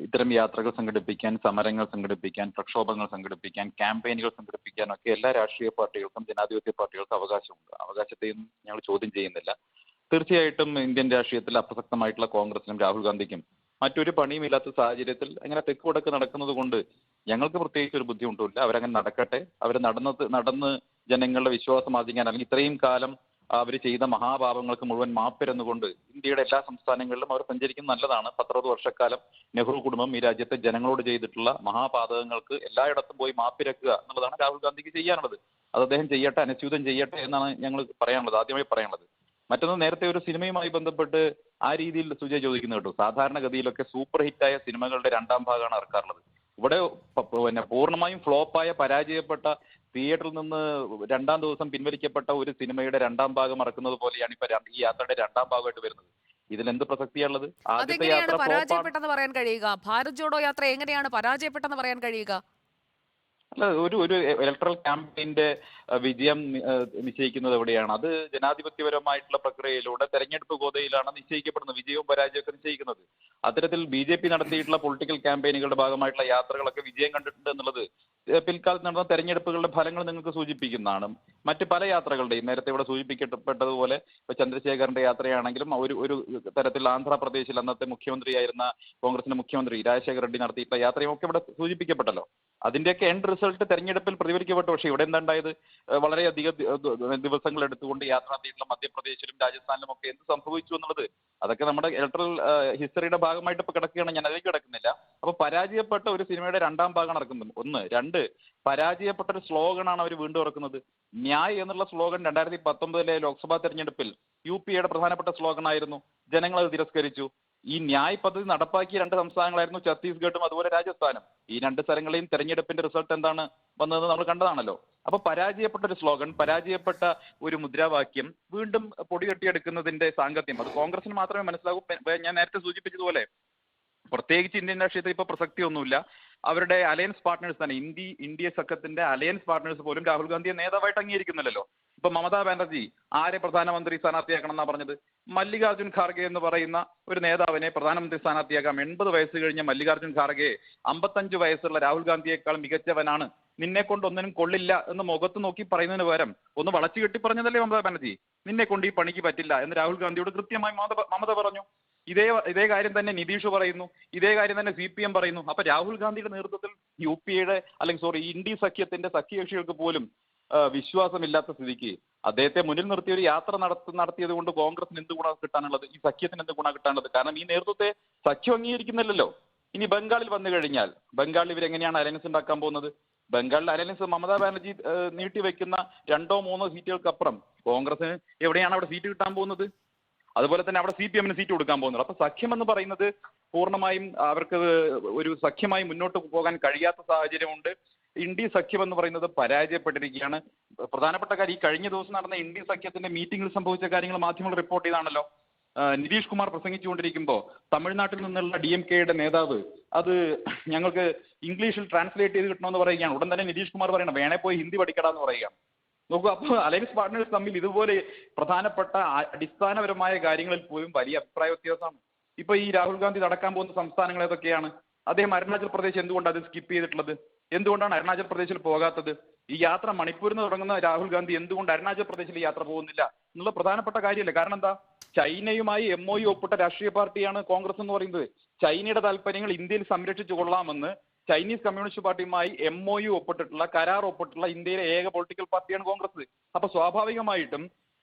ഇത്തരം യാത്രകൾ സംഘടിപ്പിക്കാൻ, സമരങ്ങൾ സംഘടിപ്പിക്കാൻ, പ്രക്ഷോഭങ്ങൾ സംഘടിപ്പിക്കാൻ, ക്യാമ്പയിനുകൾ സംഘടിപ്പിക്കാൻ ഒക്കെ എല്ലാ രാഷ്ട്രീയ പാർട്ടികൾക്കും ജനാധിപത്യ പാർട്ടികൾക്കും അവകാശമുണ്ട്. അവകാശത്തെയും ഞങ്ങൾ ചോദ്യം ചെയ്യുന്നില്ല. തീർച്ചയായിട്ടും ഇന്ത്യൻ രാഷ്ട്രീയത്തിൽ അപ്രസക്തമായിട്ടുള്ള കോൺഗ്രസിനും രാഹുൽ ഗാന്ധിക്കും മറ്റൊരു പണിയുമില്ലാത്ത സാഹചര്യത്തിൽ അങ്ങനെ തെക്ക് വടക്ക് നടക്കുന്നത് കൊണ്ട് ഞങ്ങൾക്ക് പ്രത്യേകിച്ച് ഒരു ബുദ്ധിമുട്ടില്ല. അവരങ്ങനെ നടക്കട്ടെ. അവർ നടന്ന് ജനങ്ങളുടെ വിശ്വാസം ആർജിക്കാൻ, അല്ലെങ്കിൽ ഇത്രയും കാലം അവർ ചെയ്ത മഹാപാപങ്ങൾക്ക് മുഴുവൻ മാപ്പിരുന്നുകൊണ്ട് ഇന്ത്യയുടെ എല്ലാ സംസ്ഥാനങ്ങളിലും അവർ സഞ്ചരിക്കുന്നത് നല്ലതാണ്. 10-20 വർഷക്കാലം നെഹ്റു കുടുംബം ഈ രാജ്യത്തെ ജനങ്ങളോട് ചെയ്തിട്ടുള്ള മഹാപാതകങ്ങൾക്ക് എല്ലായിടത്തും പോയി മാപ്പിരക്കുക എന്നുള്ളതാണ് രാഹുൽ ഗാന്ധിക്ക് ചെയ്യാനുള്ളത്. അത് അദ്ദേഹം ചെയ്യട്ടെ, അനുസ്യൂതം ചെയ്യട്ടെ എന്നാണ് ഞങ്ങൾ പറയാനുള്ളത്, ആദ്യമായി പറയാനുള്ളത്. മറ്റൊന്ന്, നേരത്തെ ഒരു സിനിമയുമായി ബന്ധപ്പെട്ട് ആ രീതിയിൽ സുജയ് ചോദിക്കുന്നത് കേട്ടു. സാധാരണഗതിയിലൊക്കെ സൂപ്പർ ഹിറ്റായ സിനിമകളുടെ 2ാം ഭാഗമാണ് ഇറക്കാറുള്ളത്. ഇവിടെ പൂർണ്ണമായും ഫ്ലോപ്പായ, പരാജയപ്പെട്ട, തിയേറ്ററിൽ നിന്ന് 2ാം ദിവസം പിൻവലിക്കപ്പെട്ട ഒരു സിനിമയുടെ 2ാം ഭാഗം ഇറക്കുന്നത് പോലെയാണ് ഇപ്പൊ ഈ യാത്രയുടെ 2ാം ഭാഗമായിട്ട് വരുന്നത്. ഇതിലെന്ത് പ്രസക്തിയുള്ളത്? ആദ്യത്തെ യാത്ര പരാജയപ്പെട്ടെന്ന് പറയാൻ കഴിയുക? ഭാരത് ജോഡോ യാത്ര എങ്ങനെയാണ് പരാജയപ്പെട്ടെന്ന് പറയാൻ കഴിയുക? അല്ല, ഒരു ഇലക്ട്രൽ ക്യാമ്പയിന്റെ വിജയം നിശ്ചയിക്കുന്നത് എവിടെയാണ്? അത് ജനാധിപത്യപരമായിട്ടുള്ള പ്രക്രിയയിലൂടെ തെരഞ്ഞെടുപ്പ് ഗോതയിലാണ് നിശ്ചയിക്കപ്പെടുന്നത്, വിജയവും പരാജയമൊക്കെ നിശ്ചയിക്കുന്നത്. അത്തരത്തിൽ BJP നടത്തിയിട്ടുള്ള പൊളിറ്റിക്കൽ ക്യാമ്പയിനുകളുടെ ഭാഗമായിട്ടുള്ള യാത്രകളൊക്കെ വിജയം കണ്ടിട്ടുണ്ട് എന്നുള്ളത് പിൽക്കാലത്ത് നടന്ന തെരഞ്ഞെടുപ്പുകളുടെ ഫലങ്ങൾ നിങ്ങൾക്ക് സൂചിപ്പിക്കുന്നതാണ്. മറ്റ് പല യാത്രകളുടെയും, നേരത്തെ ഇവിടെ സൂചിപ്പിക്കപ്പെട്ടതുപോലെ ഇപ്പൊ ചന്ദ്രശേഖരന്റെ യാത്രയാണെങ്കിലും ഒരു തരത്തിൽ ആന്ധ്രാപ്രദേശിൽ അന്നത്തെ മുഖ്യമന്ത്രിയായിരുന്ന കോൺഗ്രസിന്റെ മുഖ്യമന്ത്രി രാജശേഖർ റെഡ്ഡി നടത്തിയിട്ടുള്ള യാത്രയും ഒക്കെ ഇവിടെ സൂചിപ്പിക്കപ്പെട്ടല്ലോ. അതിന്റെയൊക്കെ എൻഡ് റിസൾട്ട് തെരഞ്ഞെടുപ്പിൽ പ്രതിഫലിക്കപ്പെട്ടു. പക്ഷേ ഇവിടെ എന്താണ്ടായത്? വളരെയധികം ദിവസങ്ങൾ എടുത്തുകൊണ്ട് യാത്ര നടത്തിയിട്ടുള്ള മധ്യപ്രദേശിലും രാജസ്ഥാനിലും ഒക്കെ എന്ത് സംഭവിച്ചു എന്നുള്ളത് അതൊക്കെ നമ്മുടെ ഇലക്ട്രൽ ഹിസ്റ്ററിയുടെ ഭാഗമായിട്ട് ഇപ്പൊ കിടക്കുകയാണ്. ഞാൻ അതിലേക്ക് കിടക്കുന്നില്ല. അപ്പൊ പരാജയപ്പെട്ട ഒരു സിനിമയുടെ 2ാം ഭാഗമാണ് ഇറക്കുന്നത്. 1. 2, പരാജയപ്പെട്ട ഒരു സ്ലോഗനാണ് അവർ വീണ്ടും ഇറക്കുന്നത്. ന്യായ് എന്നുള്ള സ്ലോഗൻ 2019 ലോക്സഭാ തെരഞ്ഞെടുപ്പിൽ UPയുടെ പ്രധാനപ്പെട്ട സ്ലോഗൻ ആയിരുന്നു. ജനങ്ങൾ അത് തിരസ്കരിച്ചു. ഈ ന്യായ് പദ്ധതി നടപ്പാക്കിയ 2 സംസ്ഥാനങ്ങളായിരുന്നു ഛത്തീസ്ഗഡും അതുപോലെ രാജസ്ഥാനും. ഈ 2 സ്ഥലങ്ങളെയും തെരഞ്ഞെടുപ്പിന്റെ റിസൾട്ട് എന്താണ് വന്നതെന്ന് നമ്മൾ കണ്ടതാണല്ലോ. അപ്പൊ പരാജയപ്പെട്ട ഒരു സ്ലോഗൻ, പരാജയപ്പെട്ട ഒരു മുദ്രാവാക്യം വീണ്ടും പൊടികെട്ടിയെടുക്കുന്നതിന്റെ സാങ്കത്യം അത് കോൺഗ്രസിന് മാത്രമേ മനസ്സിലാകൂ. ഞാൻ നേരത്തെ സൂചിപ്പിച്ചതുപോലെ പ്രത്യേകിച്ച് ഇന്ത്യൻ രാഷ്ട്രീയത്തിൽ ഇപ്പൊ പ്രസക്തിയൊന്നുമില്ല. അവരുടെ അലയൻസ് പാർട്ട്നേഴ്സ് തന്നെ, ഇന്ത്യ സഖ്യത്തിന്റെ അലയൻസ് പാർട്ട്നേഴ്സ് പോലും രാഹുൽ ഗാന്ധിയെ നേതാവായിട്ട് അംഗീകരിക്കുന്നില്ലല്ലോ. ഇപ്പൊ മമതാ ബാനർജി ആരെ പ്രധാനമന്ത്രി സ്ഥാനാർത്ഥിയാക്കണം എന്നാ പറഞ്ഞത്? മല്ലികാർജുൻ ഖാർഗെ എന്ന് പറയുന്ന ഒരു നേതാവിനെ പ്രധാനമന്ത്രി സ്ഥാനാർത്ഥിയാക്കാം. 80 വയസ്സ് കഴിഞ്ഞ മല്ലികാർജുൻ ഖാർഗെ 55 വയസ്സുള്ള രാഹുൽ ഗാന്ധിയേക്കാൾ മികച്ചവനാണ്, നിന്നെ കൊണ്ട് ഒന്നിനും കൊള്ളില്ല എന്ന് മുഖത്ത് നോക്കി പറയുന്നതിന് പകരം ഒന്ന് വളച്ചു കെട്ടി പറഞ്ഞതല്ലേ മമതാ ബാനർജി? നിന്നെ കൊണ്ട് ഈ പണിക്ക് പറ്റില്ല എന്ന് രാഹുൽ ഗാന്ധിയോട് കൃത്യമായി മമത പറഞ്ഞു. ഇതേ കാര്യം തന്നെ നിതീഷ് പറയുന്നു, ഇതേ കാര്യം തന്നെ CPM പറയുന്നു. അപ്പൊ രാഹുൽ ഗാന്ധിയുടെ നേതൃത്വത്തിൽ ഇന്ത്യ സഖ്യത്തിന്റെ സഖ്യകക്ഷികൾക്ക് പോലും വിശ്വാസമില്ലാത്ത സ്ഥിതിക്ക് അദ്ദേഹത്തെ മുന്നിൽ നിർത്തി ഒരു യാത്ര നടത്തിയത് കൊണ്ട് കോൺഗ്രസിന് എന്ത് ഗുണം കിട്ടാനുള്ളത്? ഈ സഖ്യത്തിന് എന്ത് ഗുണം കിട്ടാനുള്ളത്? കാരണം ഈ നേതൃത്വത്തെ സഖ്യം അംഗീകരിക്കുന്നില്ലല്ലോ. ഇനി ബംഗാളിൽ വന്നു കഴിഞ്ഞാൽ ബംഗാളിൽ ഇവരെങ്ങനെയാണ് അലയൻസ് ഉണ്ടാക്കാൻ പോകുന്നത്? ബംഗാളിൽ അലയൻസ് മമതാ ബാനർജി നീട്ടിവെക്കുന്ന 2-3 സീറ്റുകൾക്കപ്പുറം കോൺഗ്രസിന് എവിടെയാണ് അവിടെ സീറ്റ് കിട്ടാൻ പോകുന്നത്? അതുപോലെ തന്നെ അവിടെ CPM സീറ്റ് കൊടുക്കാൻ പോകുന്നത്. അപ്പൊ സഖ്യം എന്ന് പറയുന്നത് പൂർണ്ണമായും അവർക്ക് ഒരു സഖ്യമായി മുന്നോട്ട് പോകാൻ കഴിയാത്ത സാഹചര്യമുണ്ട്. ഇന്ത്യ സഖ്യം എന്ന് പറയുന്നത് പരാജയപ്പെട്ടിരിക്കുകയാണ്. പ്രധാനപ്പെട്ട കാര്യം, ഈ കഴിഞ്ഞ ദിവസം നടന്ന ഇന്ത്യ സഖ്യത്തിന്റെ മീറ്റിംഗിൽ സംഭവിച്ച കാര്യങ്ങൾ മാധ്യമങ്ങൾ റിപ്പോർട്ട് ചെയ്താണല്ലോ. നിതീഷ് കുമാർ പ്രസംഗിച്ചുകൊണ്ടിരിക്കുമ്പോൾ തമിഴ്നാട്ടിൽ നിന്നുള്ള DMKയുടെ നേതാവ് അത് ഞങ്ങൾക്ക് ഇംഗ്ലീഷിൽ ട്രാൻസ്ലേറ്റ് ചെയ്ത് കിട്ടണമെന്ന് പറയുകയാണ്. ഉടൻ തന്നെ നിതീഷ് കുമാർ പറയണം വേണേ പോയി ഹിന്ദി പഠിക്കടാന്ന് പറയുകയാണ്. നോക്കൂ, അപ്പോൾ അലയൻസ് പാർട്ട്നേഴ്സ് തമ്മിൽ ഇതുപോലെ പ്രധാനപ്പെട്ട അടിസ്ഥാനപരമായ കാര്യങ്ങളിൽ പോലും വലിയ അഭിപ്രായ വ്യത്യാസമാണ്. ഇപ്പൊ ഈ രാഹുൽ ഗാന്ധി നടക്കാൻ പോകുന്ന സംസ്ഥാനങ്ങൾ ഏതൊക്കെയാണ്? അദ്ദേഹം അരുണാചൽ പ്രദേശ് എന്തുകൊണ്ടാണ് അത് സ്കിപ്പ് ചെയ്തിട്ടുള്ളത്? എന്തുകൊണ്ടാണ് അരുണാചൽ പ്രദേശിൽ പോകാത്തത്? ഈ യാത്ര മണിപ്പൂരിൽ നിന്ന് തുടങ്ങുന്ന രാഹുൽ ഗാന്ധി എന്തുകൊണ്ട് അരുണാചൽ പ്രദേശിൽ യാത്ര പോകുന്നില്ല എന്നുള്ള പ്രധാനപ്പെട്ട കാര്യമല്ലേ. കാരണം എന്താ? ചൈനയുമായി MOU ഒപ്പിട്ട രാഷ്ട്രീയ പാർട്ടിയാണ് കോൺഗ്രസ് എന്ന് പറയുന്നത്. ചൈനയുടെ താല്പര്യങ്ങൾ ഇന്ത്യയിൽ സംരക്ഷിച്ചു കൊള്ളാമെന്ന് ചൈനീസ് കമ്മ്യൂണിസ്റ്റ് പാർട്ടിയുമായി MOU ഒപ്പിട്ടിട്ടുള്ള, കരാർ ഒപ്പിട്ടിട്ടുള്ള ഇന്ത്യയിലെ ഏക പൊളിറ്റിക്കൽ പാർട്ടിയാണ് കോൺഗ്രസ്. അപ്പൊ സ്വാഭാവികമായിട്ടും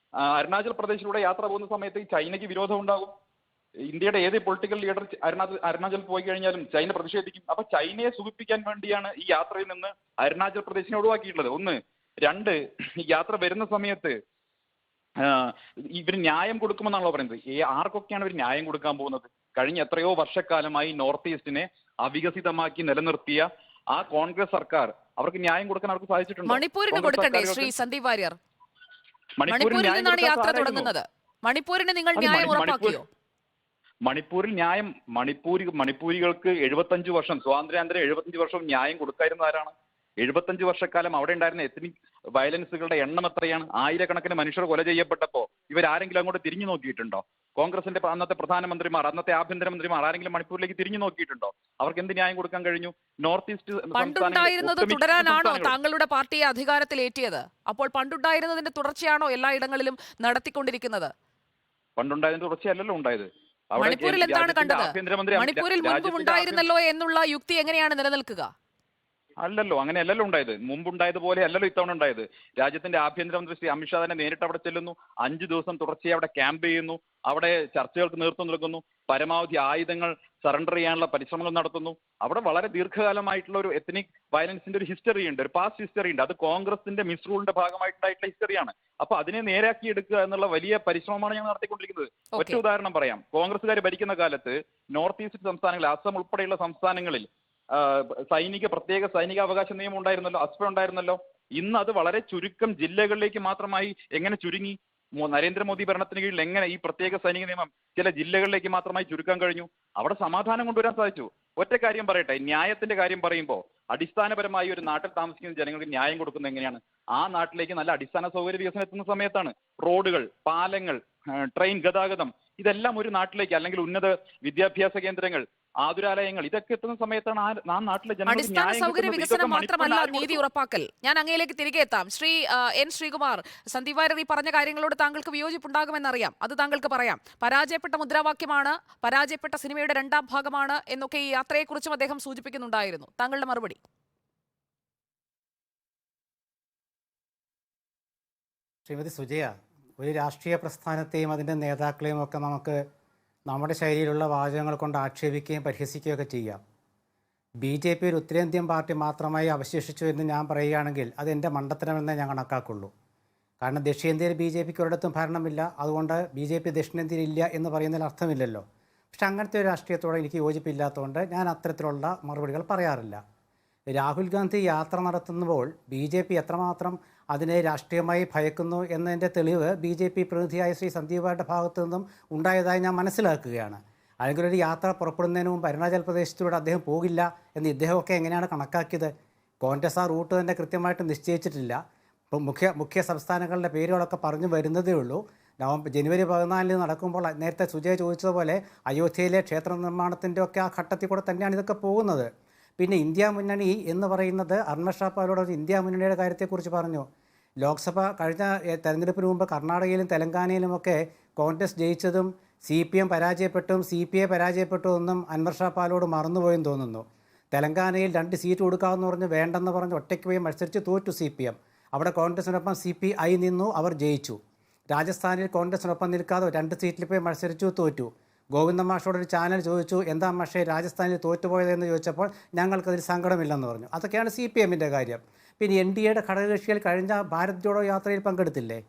അരുണാചൽ പ്രദേശിലൂടെ യാത്ര പോകുന്ന സമയത്ത് ചൈനയ്ക്ക് വിരോധം ഉണ്ടാകും. ഇന്ത്യയുടെ ഏത് പൊളിറ്റിക്കൽ ലീഡർ അരുണാചൽ പോയി കഴിഞ്ഞാലും ചൈന പ്രതിഷേധിക്കും. അപ്പൊ ചൈനയെ സുഖിപ്പിക്കാൻ വേണ്ടിയാണ് ഈ യാത്രയിൽ നിന്ന് അരുണാചൽ പ്രദേശിനെ ഒഴിവാക്കിയിട്ടുള്ളത്. 1. 2, ഈ യാത്ര വരുന്ന സമയത്ത് ഇവർ ന്യായം കൊടുക്കുമെന്നാണല്ലോ പറയുന്നത്. ആർക്കൊക്കെയാണ് ഇവർ ന്യായം കൊടുക്കാൻ പോകുന്നത്? കഴിഞ്ഞ എത്രയോ വർഷക്കാലമായി നോർത്ത് ഈസ്റ്റിനെ അവികസിതമാക്കി നിലനിർത്തിയ ആ കോൺഗ്രസ് സർക്കാർ അവർക്ക് ന്യായം കൊടുക്കാൻ അവർക്ക് സാധിച്ചിട്ടുണ്ട്. മണിപ്പൂരിന് കൊടുക്കണ്ടേ ശ്രീ സന്ദീപ് വാര്യർ? മണിപ്പൂരിൽ നിന്നാണ് യാത്ര തുടങ്ങുന്നത്. മണിപ്പൂരിന് നിങ്ങൾ ന്യായം ഉറപ്പാക്കിയോ? മണിപ്പൂരിൽ ന്യായം മണിപ്പൂരികൾക്ക് 75 വർഷം സ്വാതന്ത്ര്യാനന്തരം 75 വർഷം ന്യായം കൊടുക്കായിരുന്ന ആരാണ്? 75 വർഷക്കാലം അവിടെ ഉണ്ടായിരുന്ന എത്നിക് വയലൻസുകളുടെ എണ്ണം എത്രയാണ്? ആയിരക്കണക്കിന് മനുഷ്യർ കൊല ചെയ്യപ്പെട്ടപ്പോ ഇവരാരെങ്കിലും അങ്ങോട്ട് തിരിഞ്ഞു നോക്കിയിട്ടുണ്ടോ? കോൺഗ്രസിന്റെ അന്നത്തെ പ്രധാനമന്ത്രിമാർ, അന്നത്തെ ആഭ്യന്തരമന്ത്രിമാർ ആരെങ്കിലും മണിപ്പൂരിലേക്ക് തിരിഞ്ഞു നോക്കിയിട്ടുണ്ടോ? അവർക്ക് എന്ത് ന്യായം കൊടുക്കാൻ കഴിഞ്ഞു? നോർത്ത് ഈസ്റ്റ് പണ്ടുണ്ടായിരുന്നത് തുടരാനാണോ താങ്കളുടെ പാർട്ടിയെ അധികാരത്തിലേറ്റിയത്? അപ്പോൾ പണ്ടുണ്ടായിരുന്നതിന്റെ തുടർച്ചയാണോ എല്ലായിടങ്ങളിലും നടത്തിക്കൊണ്ടിരിക്കുന്നത്? പണ്ടുണ്ടായതിന്റെ തുടർച്ചയല്ലല്ലോ ഉണ്ടായത്. മണിപ്പൂരിൽ എന്താണ് കണ്ടത്? മണിപ്പൂരിൽ മുൻപും ഉണ്ടായിരുന്നല്ലോ എന്നുള്ള യുക്തി എങ്ങനെയാണ് നിലനിൽക്കുക? അല്ലല്ലോ, അങ്ങനെയല്ലല്ലോ ഉണ്ടായത്. മുമ്പുണ്ടായതുപോലെ അല്ലല്ലോ ഇത്തവണ ഉണ്ടായത്. രാജ്യത്തിന്റെ ആഭ്യന്തരമന്ത്രി ശ്രീ അമിത്ഷാ തന്നെ നേരിട്ട് അവിടെ ചെല്ലുന്നു. 5 ദിവസം തുടർച്ചയായി അവിടെ ക്യാമ്പ് ചെയ്യുന്നു. അവിടെ ചർച്ചകൾക്ക് നേതൃത്വം നൽകുന്നു. പരമാവധി ആയുധങ്ങൾ സറണ്ടർ ചെയ്യാനുള്ള പരിശ്രമങ്ങൾ നടത്തുന്നു. അവിടെ വളരെ ദീർഘകാലമായിട്ടുള്ള ഒരു എത്നിക് വയലൻസിന്റെ ഒരു ഹിസ്റ്ററി ഉണ്ട്, ഒരു പാസ്റ്റ് ഹിസ്റ്ററി ഉണ്ട്. അത് കോൺഗ്രസിന്റെ മിസ്റൂളിന്റെ ഭാഗമായിട്ടുണ്ടായിട്ടുള്ള ഹിസ്റ്ററിയാണ്. അപ്പൊ അതിനെ നേരാക്കി എടുക്കുക എന്നുള്ള വലിയ പരിശ്രമമാണ് ഞങ്ങൾ നടത്തിക്കൊണ്ടിരിക്കുന്നത്. ഒറ്റ ഉദാഹരണം പറയാം. കോൺഗ്രസ്സുകാർ ഭരിക്കുന്ന കാലത്ത് നോർത്ത് ഈസ്റ്റ് സംസ്ഥാനങ്ങളിൽ, അസം ഉൾപ്പെടെയുള്ള സംസ്ഥാനങ്ങളിൽ പ്രത്യേക സൈനികാവകാശ നിയമം ഉണ്ടായിരുന്നല്ലോ, അസ്പ ഉണ്ടായിരുന്നല്ലോ. ഇന്ന് അത് വളരെ ചുരുക്കം ജില്ലകളിലേക്ക് മാത്രമായി എങ്ങനെ ചുരുങ്ങി? നരേന്ദ്രമോദി ഭരണത്തിന് കീഴിൽ എങ്ങനെ ഈ പ്രത്യേക സൈനിക നിയമം ചില ജില്ലകളിലേക്ക് മാത്രമായി ചുരുക്കാൻ കഴിഞ്ഞു? അവിടെ സമാധാനം കൊണ്ടുവരാൻ സാധിച്ചു. ഒറ്റ കാര്യം പറയട്ടെ, ന്യായത്തിന്റെ കാര്യം പറയുമ്പോൾ അടിസ്ഥാനപരമായി ഒരു നാട്ടിൽ താമസിക്കുന്ന ജനങ്ങൾക്ക് ന്യായം കൊടുക്കുന്നത് എങ്ങനെയാണ്? ആ നാട്ടിലേക്ക് നല്ല അടിസ്ഥാന സൗകര്യ വികസനം എത്തുന്ന സമയത്താണ്. റോഡുകൾ, പാലങ്ങൾ, ട്രെയിൻ ഗതാഗതം, ഇതെല്ലാം ഒരു നാട്ടിലേക്ക്, അല്ലെങ്കിൽ ഉന്നത വിദ്യാഭ്യാസ കേന്ദ്രങ്ങൾ, ആതുരാലയങ്ങൾ, ഇതൊക്കെ എത്തുന്ന സമയത്താണ് ആ നാട്ടിലെ അടിസ്ഥാന സൗകര്യ വികസനം മാത്രമല്ല നീതി ഉറപ്പാക്കൽ. ഞാൻ അങ്ങയിലേക്ക് തിരികെ എത്താം. ശ്രീ N. ശ്രീകുമാർ, സന്ദീപ് വാര്യർ ഈ പറഞ്ഞ കാര്യങ്ങളോട് താങ്കൾക്ക് വിയോജിപ്പുണ്ടാകുമെന്നറിയാം, അത് താങ്കൾക്ക് പറയാം. പരാജയപ്പെട്ട മുദ്രാവാക്യമാണ്, പരാജയപ്പെട്ട സിനിമയുടെ 2ാം ഭാഗമാണ് എന്നൊക്കെ ഈ യാത്രയെക്കുറിച്ചും അദ്ദേഹം സൂചിപ്പിക്കുന്നുണ്ടായിരുന്നു. താങ്കളുടെ മറുപടി? ശ്രീമതി സുജയ, ഒരു രാഷ്ട്രീയ പ്രസ്ഥാനത്തെയും അതിൻ്റെ നേതാക്കളെയും ഒക്കെ നമുക്ക് നമ്മുടെ ശൈലിയിലുള്ള വാചകങ്ങൾ കൊണ്ട് ആക്ഷേപിക്കുകയും പരിഹസിക്കുകയൊക്കെ ചെയ്യാം. BJP ഒരു ഉത്തരേന്ത്യൻ പാർട്ടി മാത്രമായി അവശേഷിച്ചു എന്ന് ഞാൻ പറയുകയാണെങ്കിൽ അത് എൻ്റെ മണ്ടത്തരമെന്നേ ഞാൻ കണക്കാക്കുള്ളൂ. കാരണം ദക്ഷിണേന്ത്യയിൽ BJPക്ക് ഒരിടത്തും ഭരണമില്ല, അതുകൊണ്ട് BJP ദക്ഷിണേന്ത്യയിൽ ഇല്ല എന്ന് പറയുന്നതിൽ അർത്ഥമില്ലല്ലോ. പക്ഷെ അങ്ങനത്തെ ഒരു രാഷ്ട്രീയത്തോടെ എനിക്ക് യോജിപ്പില്ലാത്തതുകൊണ്ട് ഞാൻ അത്തരത്തിലുള്ള മറുപടികൾ പറയാറില്ല. രാഹുൽ ഗാന്ധി യാത്ര നടത്തുമ്പോൾ BJP എത്രമാത്രം അതിനെ രാഷ്ട്രീയമായി ഭയക്കുന്നു എന്നതിൻ്റെ തെളിവ് BJP പ്രതിനിധിയായ ശ്രീ സന്ദീപ് വാര്യരുടെ ഭാഗത്തു നിന്നും ഉണ്ടായതായി ഞാൻ മനസ്സിലാക്കുകയാണ്. അല്ലെങ്കിൽ ഒരു യാത്ര പുറപ്പെടുന്നതിന് മുമ്പ് അരുണാചൽ പ്രദേശത്തിലൂടെ അദ്ദേഹം പോകില്ല എന്ന് ഇദ്ദേഹമൊക്കെ എങ്ങനെയാണ് കണക്കാക്കിയത്? കോൺഗ്രസ് ആ റൂട്ട് തന്നെ കൃത്യമായിട്ട് നിശ്ചയിച്ചിട്ടില്ല. ഇപ്പോൾ മുഖ്യ സംസ്ഥാനങ്ങളുടെ പേരുകളൊക്കെ പറഞ്ഞു വരുന്നതേ ഉള്ളൂ. ജനുവരി 14 നടക്കുമ്പോൾ നേരത്തെ സുജയ് ചോദിച്ചതുപോലെ അയോധ്യയിലെ ക്ഷേത്ര നിർമ്മാണത്തിൻ്റെ ഒക്കെ ആ ഘട്ടത്തിൽ കൂടെ തന്നെയാണ് ഇതൊക്കെ പോകുന്നത്. പിന്നെ ഇന്ത്യ മുന്നണി എന്ന് പറയുന്നത് അർണബ് ഷാ പാലോട് ഇന്ത്യ മുന്നണിയുടെ കാര്യത്തെക്കുറിച്ച് പറഞ്ഞു. ലോക്സഭ കഴിഞ്ഞ തെരഞ്ഞെടുപ്പിന് മുമ്പ് കർണാടകയിലും തെലങ്കാനയിലുമൊക്കെ കോൺഗ്രസ് ജയിച്ചതും CPM പരാജയപ്പെട്ടും CPI പരാജയപ്പെട്ടും ഒന്നും അൻവർ ഷാ പാലോട് മറന്നുപോയെന്ന് തോന്നുന്നു. തെലങ്കാനയിൽ 2 സീറ്റ് കൊടുക്കാമെന്ന് പറഞ്ഞ് വേണ്ടെന്ന് പറഞ്ഞ് ഒറ്റയ്ക്ക് പോയി മത്സരിച്ച് തോറ്റു CPM. അവിടെ കോൺഗ്രസിനൊപ്പം CPI നിന്നു, അവർ ജയിച്ചു. രാജസ്ഥാനിൽ കോൺഗ്രസിനൊപ്പം നിൽക്കാതെ 2 സീറ്റിൽ പോയി മത്സരിച്ചു, തോറ്റു. ഗോവിന്ദ മാഷോടൊരു ചാനൽ ചോദിച്ചു, എന്താ മാഷേ രാജസ്ഥാനിൽ തോറ്റുപോയതെന്ന് ചോദിച്ചപ്പോൾ ഞങ്ങൾക്കതിൽ സങ്കടമില്ലെന്ന് പറഞ്ഞു. അതൊക്കെയാണ് CPMൻ്റെ കാര്യം. പിന്നെ NDAയുടെ ഘടകകക്ഷികൾ കഴിഞ്ഞ ഭാരത് ജോഡോ യാത്രയിൽ പങ്കെടുത്തില്ലേ?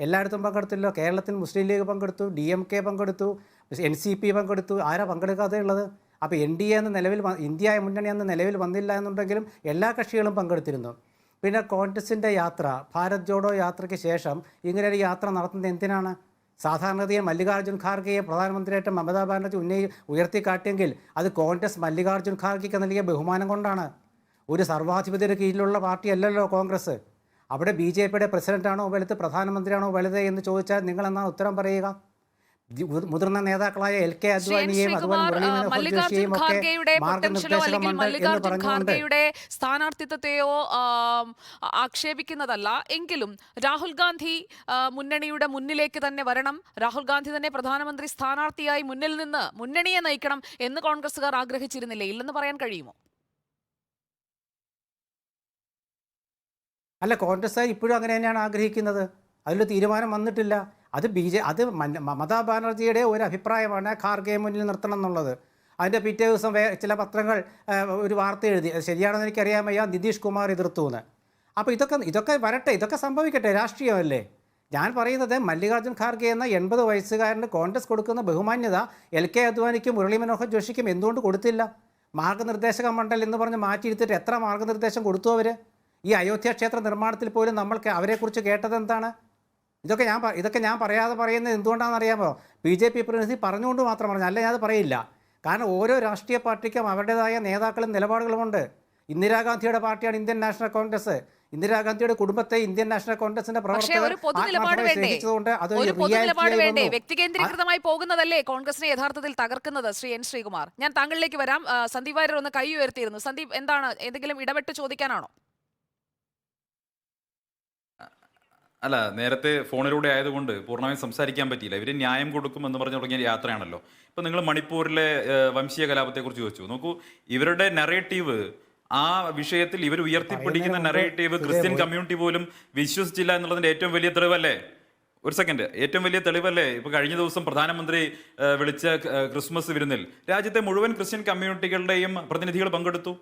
എല്ലായിടത്തും പങ്കെടുത്തില്ലോ. കേരളത്തിൽ മുസ്ലിം ലീഗ് പങ്കെടുത്തു, DMK പങ്കെടുത്തു, NCP പങ്കെടുത്തു. ആരാ പങ്കെടുക്കാതെ ഉള്ളത്? അപ്പോൾ NDA എന്ന നിലവിൽ ഇന്ത്യ മുന്നണി എന്ന നിലവിൽ വന്നില്ല എന്നുണ്ടെങ്കിലും എല്ലാ കക്ഷികളും പങ്കെടുത്തിരുന്നു. പിന്നെ കോൺഗ്രസിൻ്റെ യാത്ര, ഭാരത് ജോഡോ യാത്രയ്ക്ക് ശേഷം ഇങ്ങനെയൊരു യാത്ര നടത്തുന്നത് എന്തിനാണ്? സാധാരണഗതിയിൽ മല്ലികാർജ്ജുൻ ഖാർഗെയെ പ്രധാനമന്ത്രിയായിട്ട് മമതാ ബാനർജി ഉയർത്തിക്കാട്ടിയെങ്കിൽ അത് കോൺഗ്രസ് മല്ലികാർജ്ജുൻ ഖാർഗെയ്ക്ക് നൽകിയ ബഹുമാനം കൊണ്ടാണ്. ഒരു സർവാധിപതിയുടെ കീഴിലുള്ള പാർട്ടിയല്ലല്ലോ കോൺഗ്രസ്. അവിടെ BJPയുടെ പ്രസിഡന്റാണോ വലുത്, പ്രധാനമന്ത്രിയാണോ വലുത് എന്ന് ചോദിച്ചാൽ നിങ്ങളെന്നാണ് ഉത്തരം പറയുക? മുതിർന്ന നേതാക്കളായ LK അദ്വാനിയെയും അതുപോലെ മുരളി മനോഹർ ജോഷിയെയും ഒക്കെ മാർഗനിർദ്ദേശകമണ്ഡൽ എന്ന് പറഞ്ഞുകൊണ്ട് സ്ഥാനാർത്ഥിത്വത്തെയോ ആക്ഷേപിക്കുന്നതല്ല. എങ്കിലും രാഹുൽ ഗാന്ധി മുന്നണിയുടെ മുന്നിലേക്ക് തന്നെ വരണം, രാഹുൽ ഗാന്ധി തന്നെ പ്രധാനമന്ത്രി സ്ഥാനാർത്ഥിയായി മുന്നിൽ നിന്ന് മുന്നണിയെ നയിക്കണം എന്ന് കോൺഗ്രസുകാർ ആഗ്രഹിച്ചിരുന്നില്ലേ? ഇല്ലെന്ന് പറയാൻ കഴിയുമോ? അല്ല, കോൺഗ്രസ് ഇപ്പോഴും അങ്ങനെ തന്നെയാണ് ആഗ്രഹിക്കുന്നത്. അതിലൊരു തീരുമാനം വന്നിട്ടില്ല. അത് അത് മമതാ ബാനർജിയുടെ ഒരു അഭിപ്രായമാണ് ഖാർഗെയെ മുന്നിൽ നിർത്തണം എന്നുള്ളത്. അതിൻ്റെ പിറ്റേ ദിവസം ചില പത്രങ്ങൾ ഒരു വാർത്ത എഴുതി, അത് ശരിയാണെന്ന് എനിക്കറിയാൻ വയ്യ, നിതീഷ് കുമാർ എതിർത്തു എന്ന്. അപ്പോൾ ഇതൊക്കെ വരട്ടെ, ഇതൊക്കെ സംഭവിക്കട്ടെ, രാഷ്ട്രീയമല്ലേ. ഞാൻ പറയുന്നത് മല്ലികാർജ്ജുൻ ഖാർഗെ എന്ന 80 വയസ്സുകാരന് കോൺഗ്രസ് കൊടുക്കുന്ന ബഹുമാന്യത LK അദ്വാനിക്കും മുരളി മനോഹർ ജോഷിക്കും എന്തുകൊണ്ട് കൊടുത്തില്ല? മാർഗനിർദ്ദേശക മണ്ഡൽ എന്ന് പറഞ്ഞ് മാറ്റിയിരുത്തിട്ട് എത്ര മാർഗനിർദ്ദേശം കൊടുത്തു അവർ? ഈ അയോധ്യ ക്ഷേത്ര നിർമ്മാണത്തിൽ പോലും നമ്മൾക്ക് അവരെക്കുറിച്ച് കേട്ടത് എന്താണ്? ഇതൊക്കെ ഞാൻ പറയാതെ പറയുന്നത് എന്തുകൊണ്ടാണെന്ന് അറിയാമോ? BJP പ്രതിനിധി പറഞ്ഞുകൊണ്ട് മാത്രം പറഞ്ഞു, അല്ല ഞാനത് പറയില്ല. കാരണം ഓരോ രാഷ്ട്രീയ പാർട്ടിക്കും അവരുടേതായ നേതാക്കളും നിലപാടുകളുമുണ്ട്. ഇന്ദിരാഗാന്ധിയുടെ പാർട്ടിയാണ് ഇന്ത്യൻ നാഷണൽ കോൺഗ്രസ്. ഇന്ദിരാഗാന്ധിയുടെ കുടുംബത്തെ ഇന്ത്യൻ നാഷണൽ കോൺഗ്രസിന്റെ പ്രവർത്തകർ സ്നേഹിച്ചതുകൊണ്ട് അത് വ്യക്തികേന്ദ്രീകൃതമായി പോകുന്നതല്ലേ കോൺഗ്രസിനെ യഥാർത്ഥത്തിൽ തകർക്കുന്നത്? ശ്രീ N. ശ്രീകുമാർ, ഞാൻ താങ്കളിലേക്ക് വരാം. സന്ദീപ് വാര്യർ ഒന്ന് കൈ ഉയർത്തിയിരുന്നു. സന്ദീപ്, എന്താണ്, എന്തെങ്കിലും ഇടപെട്ട് ചോദിക്കാനാണോ? അല്ല, നേരത്തെ ഫോണിലൂടെ ആയതുകൊണ്ട് പൂർണ്ണമായും സംസാരിക്കാൻ പറ്റിയില്ല. ഇവർ ന്യായം കൊടുക്കുമെന്ന് പറഞ്ഞു തുടങ്ങിയ യാത്രയാണല്ലോ. ഇപ്പം നിങ്ങൾ മണിപ്പൂരിലെ വംശീയ കലാപത്തെക്കുറിച്ച് ചോദിച്ചു. നോക്കൂ, ഇവരുടെ നെറേറ്റീവ്, ആ വിഷയത്തിൽ ഇവർ ഉയർത്തിപ്പിടിക്കുന്ന നെറേറ്റീവ് ക്രിസ്ത്യൻ കമ്മ്യൂണിറ്റി പോലും വിശ്വസിച്ചില്ല എന്നുള്ളതിൻ്റെ ഏറ്റവും വലിയ തെളിവല്ലേ? ഒരു സെക്കൻഡ്, ഏറ്റവും വലിയ തെളിവല്ലേ? ഇപ്പോൾ കഴിഞ്ഞ ദിവസം പ്രധാനമന്ത്രി വിളിച്ച ക്രിസ്മസ് വിരുന്നിൽ രാജ്യത്തെ മുഴുവൻ ക്രിസ്ത്യൻ കമ്മ്യൂണിറ്റികളുടെയും പ്രതിനിധികൾ പങ്കെടുത്തു.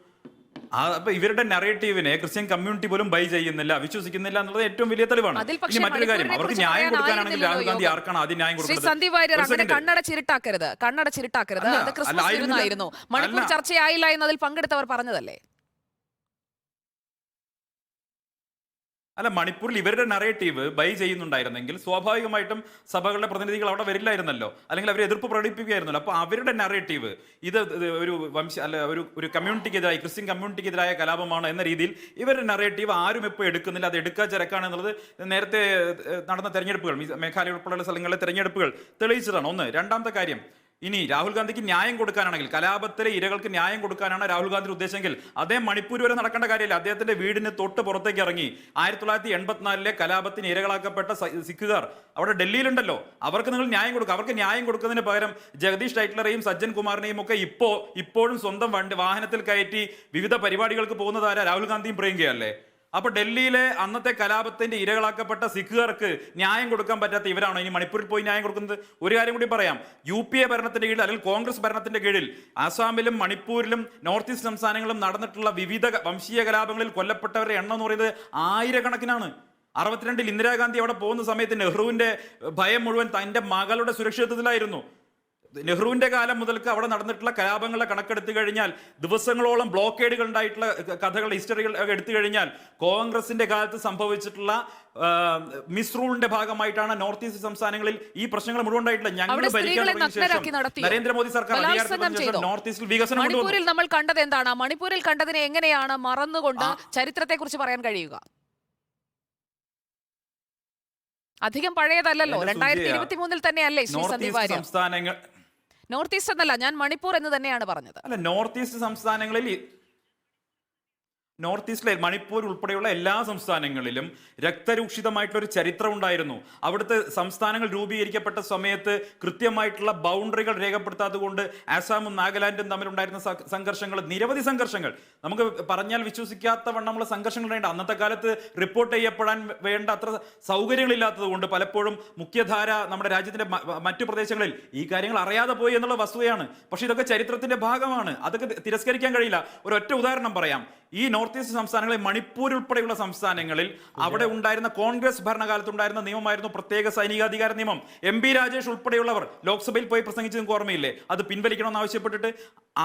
അപ്പൊ ഇവരുടെ നെറേറ്റീവിനെ ക്രിസ്ത്യൻ കമ്മ്യൂണിറ്റി പോലും ബൈ ചെയ്യുന്നില്ല, വിശ്വസിക്കുന്നില്ല എന്നുള്ളത് ഏറ്റവും വലിയ തെളിവാണ്. ഇനി മറ്റൊരു കാര്യം, അവർക്ക് ന്യായം കൊടുക്കാനാണെങ്കിൽ രാഹുൽ ഗാന്ധി ആർക്കാണ് ആദ്യം ന്യായം കൊടുക്കുന്നത്? സന്ദീപ് വാര്യർ, അങ്ങനെ കണ്ണട ചിരുട്ടാക്കരുത്. അത് ക്രിസ്മസ് വിരുന്നായിരുന്നു. മണിപ്പൂർ ചർച്ചയായില്ല എന്നതിൽ പങ്കെടുത്തവർ പറഞ്ഞതല്ലേ? അല്ല, മണിപ്പൂരിൽ ഇവരുടെ നറേറ്റീവ് ബൈ ചെയ്യുന്നുണ്ടായിരുന്നെങ്കിൽ സ്വാഭാവികമായിട്ടും സഭകളുടെ പ്രതിനിധികൾ അവിടെ വരില്ലായിരുന്നല്ലോ, അല്ലെങ്കിൽ അവർ എതിർപ്പ് പ്രകടിപ്പിക്കുകയായിരുന്നല്ലോ. അപ്പോൾ അവരുടെ നറേറ്റീവ് ഇത് ഒരു ഒരു കമ്മ്യൂണിറ്റിക്കെതിരായി, ക്രിസ്ത്യൻ കമ്മ്യൂണിറ്റിക്കെതിരായ കലാപമാണ് എന്ന രീതിയിൽ ഇവരുടെ നറേറ്റീവ് ആരും ഇപ്പോൾ എടുക്കുന്നില്ല. അത് എടുക്കാൻ ചരക്കാണ് എന്നുള്ളത് നേരത്തെ നടന്ന തെരഞ്ഞെടുപ്പുകൾ, മേഘാലയ ഉൾപ്പെടെയുള്ള സ്ഥലങ്ങളിലെ തെരഞ്ഞെടുപ്പുകൾ തെളിയിച്ചതാണ്. ഒന്ന്. രണ്ടാമത്തെ കാര്യം, ഇനി രാഹുൽ ഗാന്ധിക്ക് ന്യായം കൊടുക്കാനാണെങ്കിൽ, കലാപത്തിലെ ഇരകൾക്ക് ന്യായം കൊടുക്കാനാണ് രാഹുൽ ഗാന്ധിയുടെ ഉദ്ദേശമെങ്കിൽ അദ്ദേഹം മണിപ്പൂർ വരെ നടക്കേണ്ട കാര്യമില്ല. അദ്ദേഹത്തിന്റെ വീടിന് തൊട്ട് പുറത്തേക്ക് ഇറങ്ങി 1984 കലാപത്തിന് ഇരകളാക്കപ്പെട്ട സിഖുകാർ അവിടെ ഡൽഹിയിലുണ്ടല്ലോ, അവർക്ക് നിങ്ങൾ ന്യായം കൊടുക്കുക. അവർക്ക് ന്യായം കൊടുക്കുന്നതിന് പകരം ജഗദീഷ് ടൈറ്റ്ലറെയും സജ്ജൻ കുമാറിനെയും ഒക്കെ ഇപ്പോഴും സ്വന്തം വാഹനത്തിൽ കയറ്റി വിവിധ പരിപാടികൾക്ക് പോകുന്നതാരാ? രാഹുൽ ഗാന്ധിയും പ്രിയങ്കയല്ലേ? അപ്പൊ ഡൽഹിയിലെ അന്നത്തെ കലാപത്തിന്റെ ഇരകളാക്കപ്പെട്ട സിഖുകാർക്ക് ന്യായം കൊടുക്കാൻ പറ്റാത്ത ഇവരാണോ ഇനി മണിപ്പൂരിൽ പോയി ന്യായം കൊടുക്കുന്നത്? ഒരു കാര്യം കൂടി പറയാം, UPA ഭരണത്തിന്റെ കീഴിൽ അല്ലെങ്കിൽ കോൺഗ്രസ് ഭരണത്തിന്റെ കീഴിൽ ആസാമിലും മണിപ്പൂരിലും നോർത്ത് ഈസ്റ്റ് സംസ്ഥാനങ്ങളിലും നടന്നിട്ടുള്ള വിവിധ വംശീയ കലാപങ്ങളിൽ കൊല്ലപ്പെട്ടവരുടെ എണ്ണം എന്ന് പറയുന്നത് ആയിരക്കണക്കിനാണ്. 62 ഇന്ദിരാഗാന്ധി അവിടെ പോകുന്ന സമയത്ത് നെഹ്റുവിന്റെ ഭയം മുഴുവൻ തന്റെ മകളുടെ സുരക്ഷിതത്വത്തിലായിരുന്നു. നെഹ്റുവിന്റെ കാലം മുതൽക്ക് അവിടെ നടന്നിട്ടുള്ള കലാപങ്ങളുടെ കണക്കെടുത്തു കഴിഞ്ഞാൽ, ദിവസങ്ങളോളം ബ്ലോക്കേഡുകൾ ഉണ്ടായിട്ടുള്ള കഥകൾ, ഹിസ്റ്ററികൾ എടുത്തു കഴിഞ്ഞാൽ, കോൺഗ്രസിന്റെ കാലത്ത് സംഭവിച്ചിട്ടുള്ള മിസ്റൂളിന്റെ ഭാഗമായിട്ടാണ് നോർത്ത് ഈസ്റ്റ് സംസ്ഥാനങ്ങളിൽ ഈ പ്രശ്നങ്ങൾ മുഴുവൻ ഉണ്ടായിട്ടുള്ളത്. ഞങ്ങൾ നരേന്ദ്രമോദി സർക്കാർ നോർത്ത് ഈസ്റ്റിൽ വികസനം മണിപ്പൂരിൽ നമ്മൾ കണ്ടത് എന്താണ്? മണിപ്പൂരിൽ കണ്ടതിനെ എങ്ങനെയാണ് മറന്നുകൊണ്ട് ചരിത്രത്തെ കുറിച്ച് പറയാൻ കഴിയുക? അധികം പഴയതല്ലല്ലോ. എന്റെ 2023 തന്നെയല്ലേ ശ്രീ നോർത്ത് സന്ദീപ് ഈസ്റ്റ് വാര്യർ? സംസ്ഥാനങ്ങൾ നോർത്ത് ഈസ്റ്റ് എന്നല്ല, ഞാൻ മണിപ്പൂർ എന്ന് തന്നെയാണ് പറഞ്ഞത്. അല്ല, നോർത്ത് ഈസ്റ്റ് സംസ്ഥാനങ്ങളിൽ നോർത്ത് ഈസ്റ്റിലെ മണിപ്പൂർ ഉൾപ്പെടെയുള്ള എല്ലാ സംസ്ഥാനങ്ങളിലും രക്തരൂക്ഷിതമായിട്ടുള്ള ഒരു ചരിത്രം ഉണ്ടായിരുന്നു. അവിടുത്തെ സംസ്ഥാനങ്ങൾ രൂപീകരിക്കപ്പെട്ട സമയത്ത് കൃത്യമായിട്ടുള്ള ബൗണ്ടറികൾ രേഖപ്പെടുത്താത്തത് കൊണ്ട് ആസാമും നാഗാലാൻഡും തമ്മിലുണ്ടായിരുന്ന സംഘർഷങ്ങൾ, നിരവധി സംഘർഷങ്ങൾ, നമുക്ക് പറഞ്ഞാൽ വിശ്വസിക്കാത്ത വണ്ണമുള്ള സംഘർഷങ്ങൾ ഉണ്ടായിട്ട് അന്നത്തെ കാലത്ത് റിപ്പോർട്ട് ചെയ്യപ്പെടാൻ വേണ്ട അത്ര സൗകര്യങ്ങളില്ലാത്തത് കൊണ്ട് പലപ്പോഴും മുഖ്യധാര നമ്മുടെ രാജ്യത്തിന്റെ മറ്റു പ്രദേശങ്ങളിൽ ഈ കാര്യങ്ങൾ അറിയാതെ പോയി എന്നുള്ള വസ്തുതയാണ്. പക്ഷെ ഇതൊക്കെ ചരിത്രത്തിന്റെ ഭാഗമാണ്, അതൊക്കെ തിരസ്കരിക്കാൻ കഴിയില്ല. ഒരൊറ്റ ഉദാഹരണം പറയാം. ഈ നോർത്ത് ഈസ്റ്റ് സംസ്ഥാനങ്ങളിൽ, മണിപ്പൂർ ഉൾപ്പെടെയുള്ള സംസ്ഥാനങ്ങളിൽ അവിടെ ഉണ്ടായിരുന്ന കോൺഗ്രസ് ഭരണകാലത്ത് ഉണ്ടായിരുന്ന നിയമമായിരുന്നു പ്രത്യേക സൈനികാധികാര നിയമം. MP രാജേഷ് ഉൾപ്പെടെയുള്ളവർ ലോക്സഭയിൽ പോയി പ്രസംഗിച്ചത് നിങ്ങൾക്ക് ഓർമ്മയില്ലേ? അത് പിൻവലിക്കണമെന്ന് ആവശ്യപ്പെട്ടിട്ട്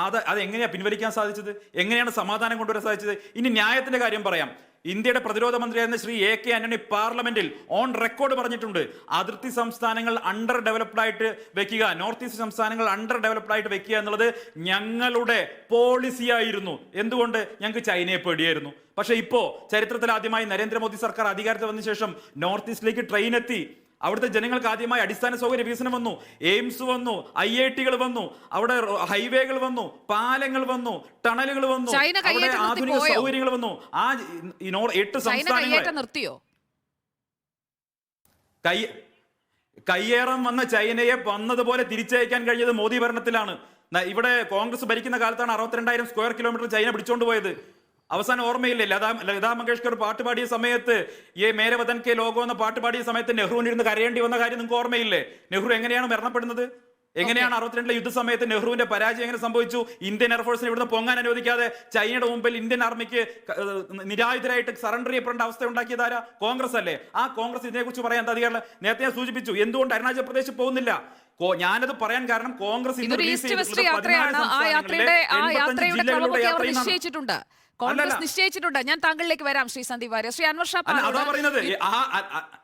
അത് എങ്ങനെയാണ് പിൻവലിക്കാൻ സാധിച്ചത്? എങ്ങനെയാണ് സമാധാനം കൊണ്ടുവരാൻ സാധിച്ചത്? ഇനി ന്യായത്തിന്റെ കാര്യം പറയാം. ഇന്ത്യയുടെ പ്രതിരോധ മന്ത്രിയായിരുന്ന ശ്രീ AK ആന്റണി പാർലമെന്റിൽ ഓൺ റെക്കോർഡ് പറഞ്ഞിട്ടുണ്ട്, അതിർത്തി സംസ്ഥാനങ്ങൾ അണ്ടർ ഡെവലപ്ഡ് ആയിട്ട് വെക്കുക, നോർത്ത് ഈസ്റ്റ് സംസ്ഥാനങ്ങൾ അണ്ടർ ഡെവലപ്ഡ് ആയിട്ട് വെക്കുക എന്നുള്ളത് ഞങ്ങളുടെ പോളിസി ആയിരുന്നു. എന്തുകൊണ്ട്? ഞങ്ങൾക്ക് ചൈനയെ പേടിയായിരുന്നു. പക്ഷേ ഇപ്പോൾ ചരിത്രത്തിൽ ആദ്യമായി നരേന്ദ്രമോദി സർക്കാർ അധികാരത്തിൽ വന്ന ശേഷം നോർത്ത് ഈസ്റ്റിലേക്ക് ട്രെയിൻ എത്തി. അവിടുത്തെ ജനങ്ങൾക്ക് ആദ്യമായി അടിസ്ഥാന സൗകര്യ വികസനം വന്നു, എയിംസ് വന്നു, IIT-കൾ വന്നു, അവിടെ ഹൈവേകൾ വന്നു, പാലങ്ങൾ വന്നു, ടണലുകൾ വന്നു, അവിടെ ആധുനിക സൗകര്യങ്ങൾ വന്നു. ആ 8 സംസ്ഥാനങ്ങൾ നിർത്തിയോ? കയ്യേറാൻ വന്ന ചൈനയെ വന്നതുപോലെ തിരിച്ചയക്കാൻ കഴിഞ്ഞത് മോദി ഭരണത്തിലാണ്. ഇവിടെ കോൺഗ്രസ് ഭരിക്കുന്ന കാലത്താണ് 62,000 സ്ക്വയർ കിലോമീറ്റർ ചൈന പിടിച്ചോണ്ട് പോയത്. അവസാനം ഓർമ്മയില്ലേ, ലതാ മങ്കേഷ്കർ പാട്ട് പാടിയ സമയത്ത് ഈ മേരെ വതൻ കെ ലോഗോ എന്ന പാട്ട് പാടിയ സമയത്ത് നെഹ്റുവിനിരുന്ന് കരയേണ്ടി വന്ന കാര്യം നിങ്ങൾക്ക് ഓർമ്മയില്ലേ? നെഹ്റു എങ്ങനെയാണ് മരണപ്പെടുന്നത്? എങ്ങനെയാണ് 62-ലെ യുദ്ധസമയത്ത് നെഹ്റുവിന്റെ പരാജയം എങ്ങനെ സംഭവിച്ചു? ഇന്ത്യൻ എയർഫോഴ്സിനെ ഇവിടുന്ന് പൊങ്ങാൻ അനുവദിക്കാതെ ചൈനയുടെ മുമ്പിൽ ഇന്ത്യൻ ആർമിക്ക് നിരായുധരായിട്ട് സറണ്ടർ ചെയ്യപ്പെടേണ്ട അവസ്ഥ ഉണ്ടാക്കിയതാരാ? കോൺഗ്രസ് അല്ലേ? ആ കോൺഗ്രസ് ഇതിനെക്കുറിച്ച് പറയാൻ അധികാരം. നേരത്തെ ഞാൻ സൂചിപ്പിച്ചു എന്തുകൊണ്ട് അരുണാചൽ പ്രദേശ് പോകുന്നില്ല. ഞാനത് പറയാൻ കാരണം കോൺഗ്രസ് നിശ്ചയിച്ചിട്ടുണ്ട്. ഞാൻ താങ്കളിലേക്ക് വരാം ശ്രീ സന്ദീപ് വാര്യർ. ശ്രീ അൻവർ ഷാ,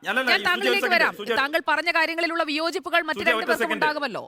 ഞാൻ താങ്കളിലേക്ക് വരാം. താങ്കൾ പറഞ്ഞ കാര്യങ്ങളിലുള്ള വിയോജിപ്പുകൾ മറ്റു രണ്ടുപേർക്കും ഉണ്ടാകുമല്ലോ.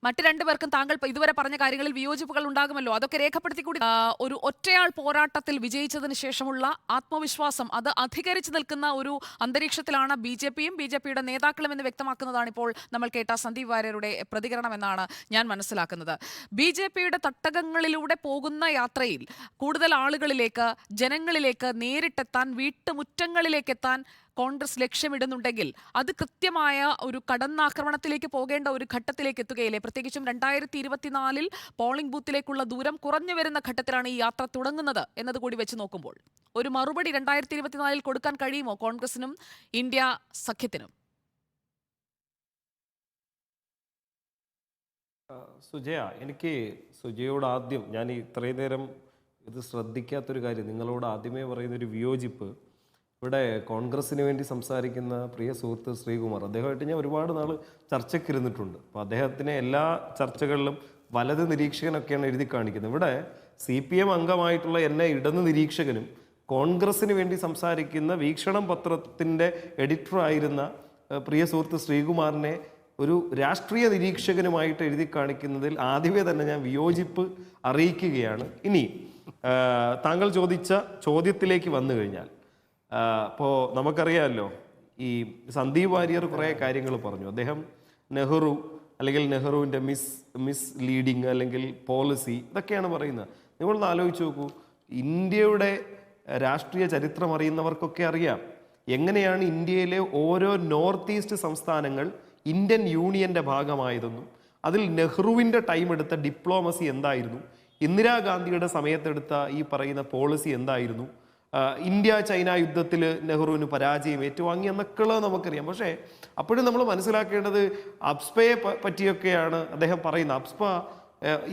മറ്റു രണ്ടുപേർക്കും താങ്കൾ ഇതുവരെ പറഞ്ഞ കാര്യങ്ങളിൽ വിയോജിപ്പുകൾ ഉണ്ടാകുമല്ലോ. അതൊക്കെ രേഖപ്പെടുത്തി കൂടി ഒരു ഒറ്റയാൾ പോരാട്ടത്തിൽ വിജയിച്ചതിന് ശേഷമുള്ള ആത്മവിശ്വാസം അത് അധികരിച്ചു നിൽക്കുന്ന ഒരു അന്തരീക്ഷത്തിലാണ് BJPയും BJPയുടെ നേതാക്കളും എന്ന് വ്യക്തമാക്കുന്നതാണ് ഇപ്പോൾ നമ്മൾ കേട്ട സന്ദീപ് വാര്യരുടെ പ്രതികരണം എന്നാണ് ഞാൻ മനസ്സിലാക്കുന്നത്. BJPയുടെ തട്ടകങ്ങളിലൂടെ പോകുന്ന യാത്രയിൽ കൂടുതൽ ആളുകളിലേക്ക്, ജനങ്ങളിലേക്ക് നേരിട്ടെത്താൻ, വീട്ടുമുറ്റങ്ങളിലേക്ക് എത്താൻ കോൺഗ്രസ് ലക്ഷ്യമിടുന്നുണ്ടെങ്കിൽ അത് കൃത്യമായ ഒരു കടന്നാക്രമണത്തിലേക്ക് പോകേണ്ട ഒരു ഘട്ടത്തിലേക്ക് എത്തുകയില്ലേ? പ്രത്യേകിച്ചും 2024 പോളിംഗ് ബൂത്തിലേക്കുള്ള ദൂരം കുറഞ്ഞു വരുന്ന ഘട്ടത്തിലാണ് ഈ യാത്ര തുടങ്ങുന്നത് എന്നതുകൂടി വെച്ച് നോക്കുമ്പോൾ ഒരു മറുപടി 2024 കൊടുക്കാൻ കഴിയുമോ കോൺഗ്രസിനും ഇന്ത്യ സഖ്യത്തിനും? സുജയ, എനിക്ക് സുജയോട് ആദ്യം, ഞാൻ ഇത്രയും നേരം ഇത് ശ്രദ്ധിക്കാത്തൊരു കാര്യം, നിങ്ങളോട് ആദ്യമേ പറയുന്നൊരു വിയോജിപ്പ്. ഇവിടെ കോൺഗ്രസിന് വേണ്ടി സംസാരിക്കുന്ന പ്രിയ സുഹൃത്ത് ശ്രീകുമാർ, അദ്ദേഹമായിട്ട് ഞാൻ ഒരുപാട് നാൾ ചർച്ചയ്ക്കിരുന്നിട്ടുണ്ട്. അപ്പോൾ അദ്ദേഹത്തിനെ എല്ലാ ചർച്ചകളിലും വലത് നിരീക്ഷകനൊക്കെയാണ് എഴുതി കാണിക്കുന്നത്. ഇവിടെ CPM അംഗമായിട്ടുള്ള എന്നെ ഇടത് നിരീക്ഷകനും കോൺഗ്രസിന് വേണ്ടി സംസാരിക്കുന്ന വീക്ഷണം പത്രത്തിൻ്റെ എഡിറ്ററായിരുന്ന പ്രിയ സുഹൃത്ത് ശ്രീകുമാറിനെ ഒരു രാഷ്ട്രീയ നിരീക്ഷകനുമായിട്ട് എഴുതി കാണിക്കുന്നതിൽ ആദ്യമേ തന്നെ ഞാൻ വിയോജിപ്പ് അറിയിക്കുകയാണ്. ഇനി താങ്കൾ ചോദിച്ച ചോദ്യത്തിലേക്ക് വന്നു കഴിഞ്ഞാൽ, അപ്പോൾ നമുക്കറിയാമല്ലോ, ഈ സന്ദീപ് വാര്യർ കുറേ കാര്യങ്ങൾ പറഞ്ഞു. അദ്ദേഹം നെഹ്റു അല്ലെങ്കിൽ നെഹ്റുവിൻ്റെ മിസ് ലീഡിങ് അല്ലെങ്കിൽ പോളിസി ഇതൊക്കെയാണ് പറയുന്നത്. നിങ്ങളൊന്ന് ആലോചിച്ച് നോക്കൂ, ഇന്ത്യയുടെ രാഷ്ട്രീയ ചരിത്രം അറിയുന്നവർക്കൊക്കെ അറിയാം എങ്ങനെയാണ് ഇന്ത്യയിലെ ഓരോ നോർത്ത് ഈസ്റ്റ് സംസ്ഥാനങ്ങൾ ഇന്ത്യൻ യൂണിയൻ്റെ ഭാഗമായതെന്നും അതിൽ നെഹ്റുവിൻ്റെ ടൈം എടുത്ത ഡിപ്ലോമസി എന്തായിരുന്നു, ഇന്ദിരാഗാന്ധിയുടെ സമയത്തെടുത്ത ഈ പറയുന്ന പോളിസി എന്തായിരുന്നു, ഇന്ത്യ ചൈന യുദ്ധത്തിൽ നെഹ്റുവിന് പരാജയം ഏറ്റുവാങ്ങി എന്നൊക്കെയുള്ളത് നമുക്കറിയാം. പക്ഷേ അപ്പോഴും നമ്മൾ മനസ്സിലാക്കേണ്ടത് അബ്സ്പയെ പറ്റിയൊക്കെയാണ് അദ്ദേഹം പറയുന്നത്. അബ്സ്പ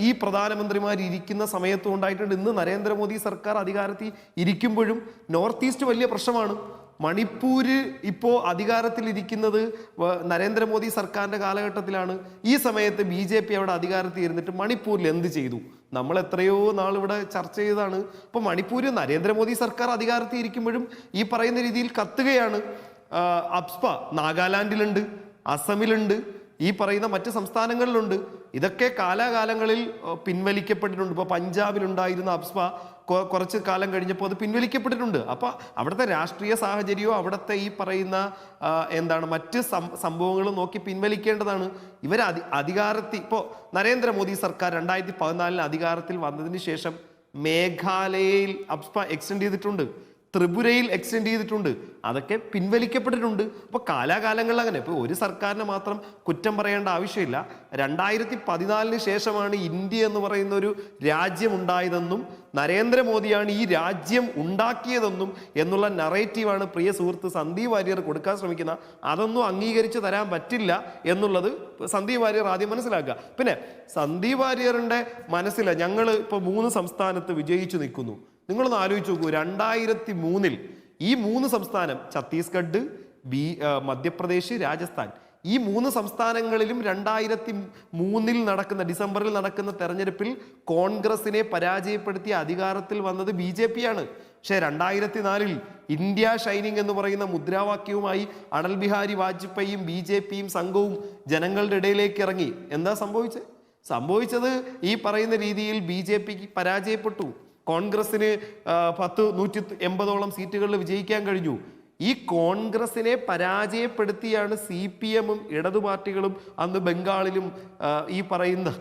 ഈ പ്രധാനമന്ത്രിമാർ ഇരിക്കുന്ന സമയത്തും ഉണ്ടായിട്ടുണ്ട്. ഇന്ന് നരേന്ദ്രമോദി സർക്കാർ അധികാരത്തിൽ ഇരിക്കുമ്പോഴും നോർത്ത് ഈസ്റ്റ് വലിയ പ്രശ്നമാണ്. മണിപ്പൂര് ഇപ്പോൾ അധികാരത്തിലിരിക്കുന്നത് നരേന്ദ്രമോദി സർക്കാരിൻ്റെ കാലഘട്ടത്തിലാണ്. ഈ സമയത്ത് BJP അവിടെ അധികാരത്തിൽ ഇരുന്നിട്ട് മണിപ്പൂരിൽ എന്ത് ചെയ്തു? നമ്മൾ എത്രയോ നാൾ ഇവിടെ ചർച്ച ചെയ്തതാണ്. അപ്പോൾ മണിപ്പൂര് നരേന്ദ്രമോദി സർക്കാർ അധികാരത്തിൽ ഇരിക്കുമ്പോഴും ഈ പറയുന്ന രീതിയിൽ കത്തുകയാണ്. അബ്സ്പ നാഗാലാൻഡിലുണ്ട്, അസമിലുണ്ട്, ഈ പറയുന്ന മറ്റ് സംസ്ഥാനങ്ങളിലുണ്ട്. ഇതൊക്കെ കാലാകാലങ്ങളിൽ പിൻവലിക്കപ്പെട്ടിട്ടുണ്ട്. ഇപ്പോൾ പഞ്ചാബിലുണ്ടായിരുന്ന അബ്സ്പ കുറച്ച് കാലം കഴിഞ്ഞപ്പോൾ അത് പിൻവലിക്കപ്പെട്ടിട്ടുണ്ട്. അപ്പോൾ അവിടുത്തെ രാഷ്ട്രീയ സാഹചര്യമോ അവിടുത്തെ ഈ പറയുന്ന എന്താണ് മറ്റ് സംഭവങ്ങളും നോക്കി പിൻവലിക്കേണ്ടതാണ്. ഇവർ അധികാരത്തിൽ ഇപ്പോൾ നരേന്ദ്രമോദി സർക്കാർ 2014 അധികാരത്തിൽ വന്നതിന് ശേഷം മേഘാലയയിൽ അബ്സ്പ എക്സ്റ്റെൻഡ് ചെയ്തിട്ടുണ്ട്, ത്രിപുരയിൽ എക്സ്റ്റെൻഡ് ചെയ്തിട്ടുണ്ട്, അതൊക്കെ പിൻവലിക്കപ്പെട്ടിട്ടുണ്ട്. അപ്പോൾ കാലാകാലങ്ങളിൽ അങ്ങനെ ഇപ്പോൾ ഒരു സർക്കാരിനെ മാത്രം കുറ്റം പറയേണ്ട ആവശ്യമില്ല. 2014 ശേഷമാണ് ഇന്ത്യ എന്ന് പറയുന്ന ഒരു രാജ്യം ഉണ്ടായതെന്നും നരേന്ദ്രമോദിയാണ് ഈ രാജ്യം ഉണ്ടാക്കിയതെന്നും എന്നുള്ള നറേറ്റീവാണ് പ്രിയ സുഹൃത്ത് സന്ദീപ് വാര്യർ കൊടുക്കാൻ ശ്രമിക്കുന്ന. അതൊന്നും അംഗീകരിച്ച് തരാൻ പറ്റില്ല എന്നുള്ളത് സന്ദീപ് വാര്യർ ആദ്യം മനസ്സിലാക്കുക. പിന്നെ സന്ദീപ് വാര്യറിൻ്റെ മനസ്സിൽ ഞങ്ങൾ ഇപ്പോൾ 3 സംസ്ഥാനത്ത് വിജയിച്ചു നിൽക്കുന്നു. നിങ്ങളൊന്ന് ആലോചിച്ച് നോക്കൂ, 2003 ഈ 3 സംസ്ഥാനം ഛത്തീസ്ഗഡ്, മധ്യപ്രദേശ്, രാജസ്ഥാൻ, ഈ 3 സംസ്ഥാനങ്ങളിലും 2003 നടക്കുന്ന ഡിസംബറിൽ നടക്കുന്ന തെരഞ്ഞെടുപ്പിൽ കോൺഗ്രസിനെ പരാജയപ്പെടുത്തി അധികാരത്തിൽ വന്നത് BJP ആണ്. പക്ഷേ 2004 ഇന്ത്യ ഷൈനിങ് എന്ന് പറയുന്ന മുദ്രാവാക്യവുമായി അടൽ ബിഹാരി വാജ്പേയിയും BJPയും സംഘവും ജനങ്ങളുടെ ഇടയിലേക്ക് ഇറങ്ങി. എന്താ സംഭവിച്ചത് ഈ പറയുന്ന രീതിയിൽ BJPക്ക് പരാജയപ്പെട്ടു. കോൺഗ്രസിന് 180ഓളം സീറ്റുകളിൽ വിജയിക്കാൻ കഴിഞ്ഞു. ഈ കോൺഗ്രസിനെ പരാജയപ്പെടുത്തിയാണ് CPMഉം ഇടതു പാർട്ടികളും അന്ന് ബംഗാളിലും ഈ പറയുന്ന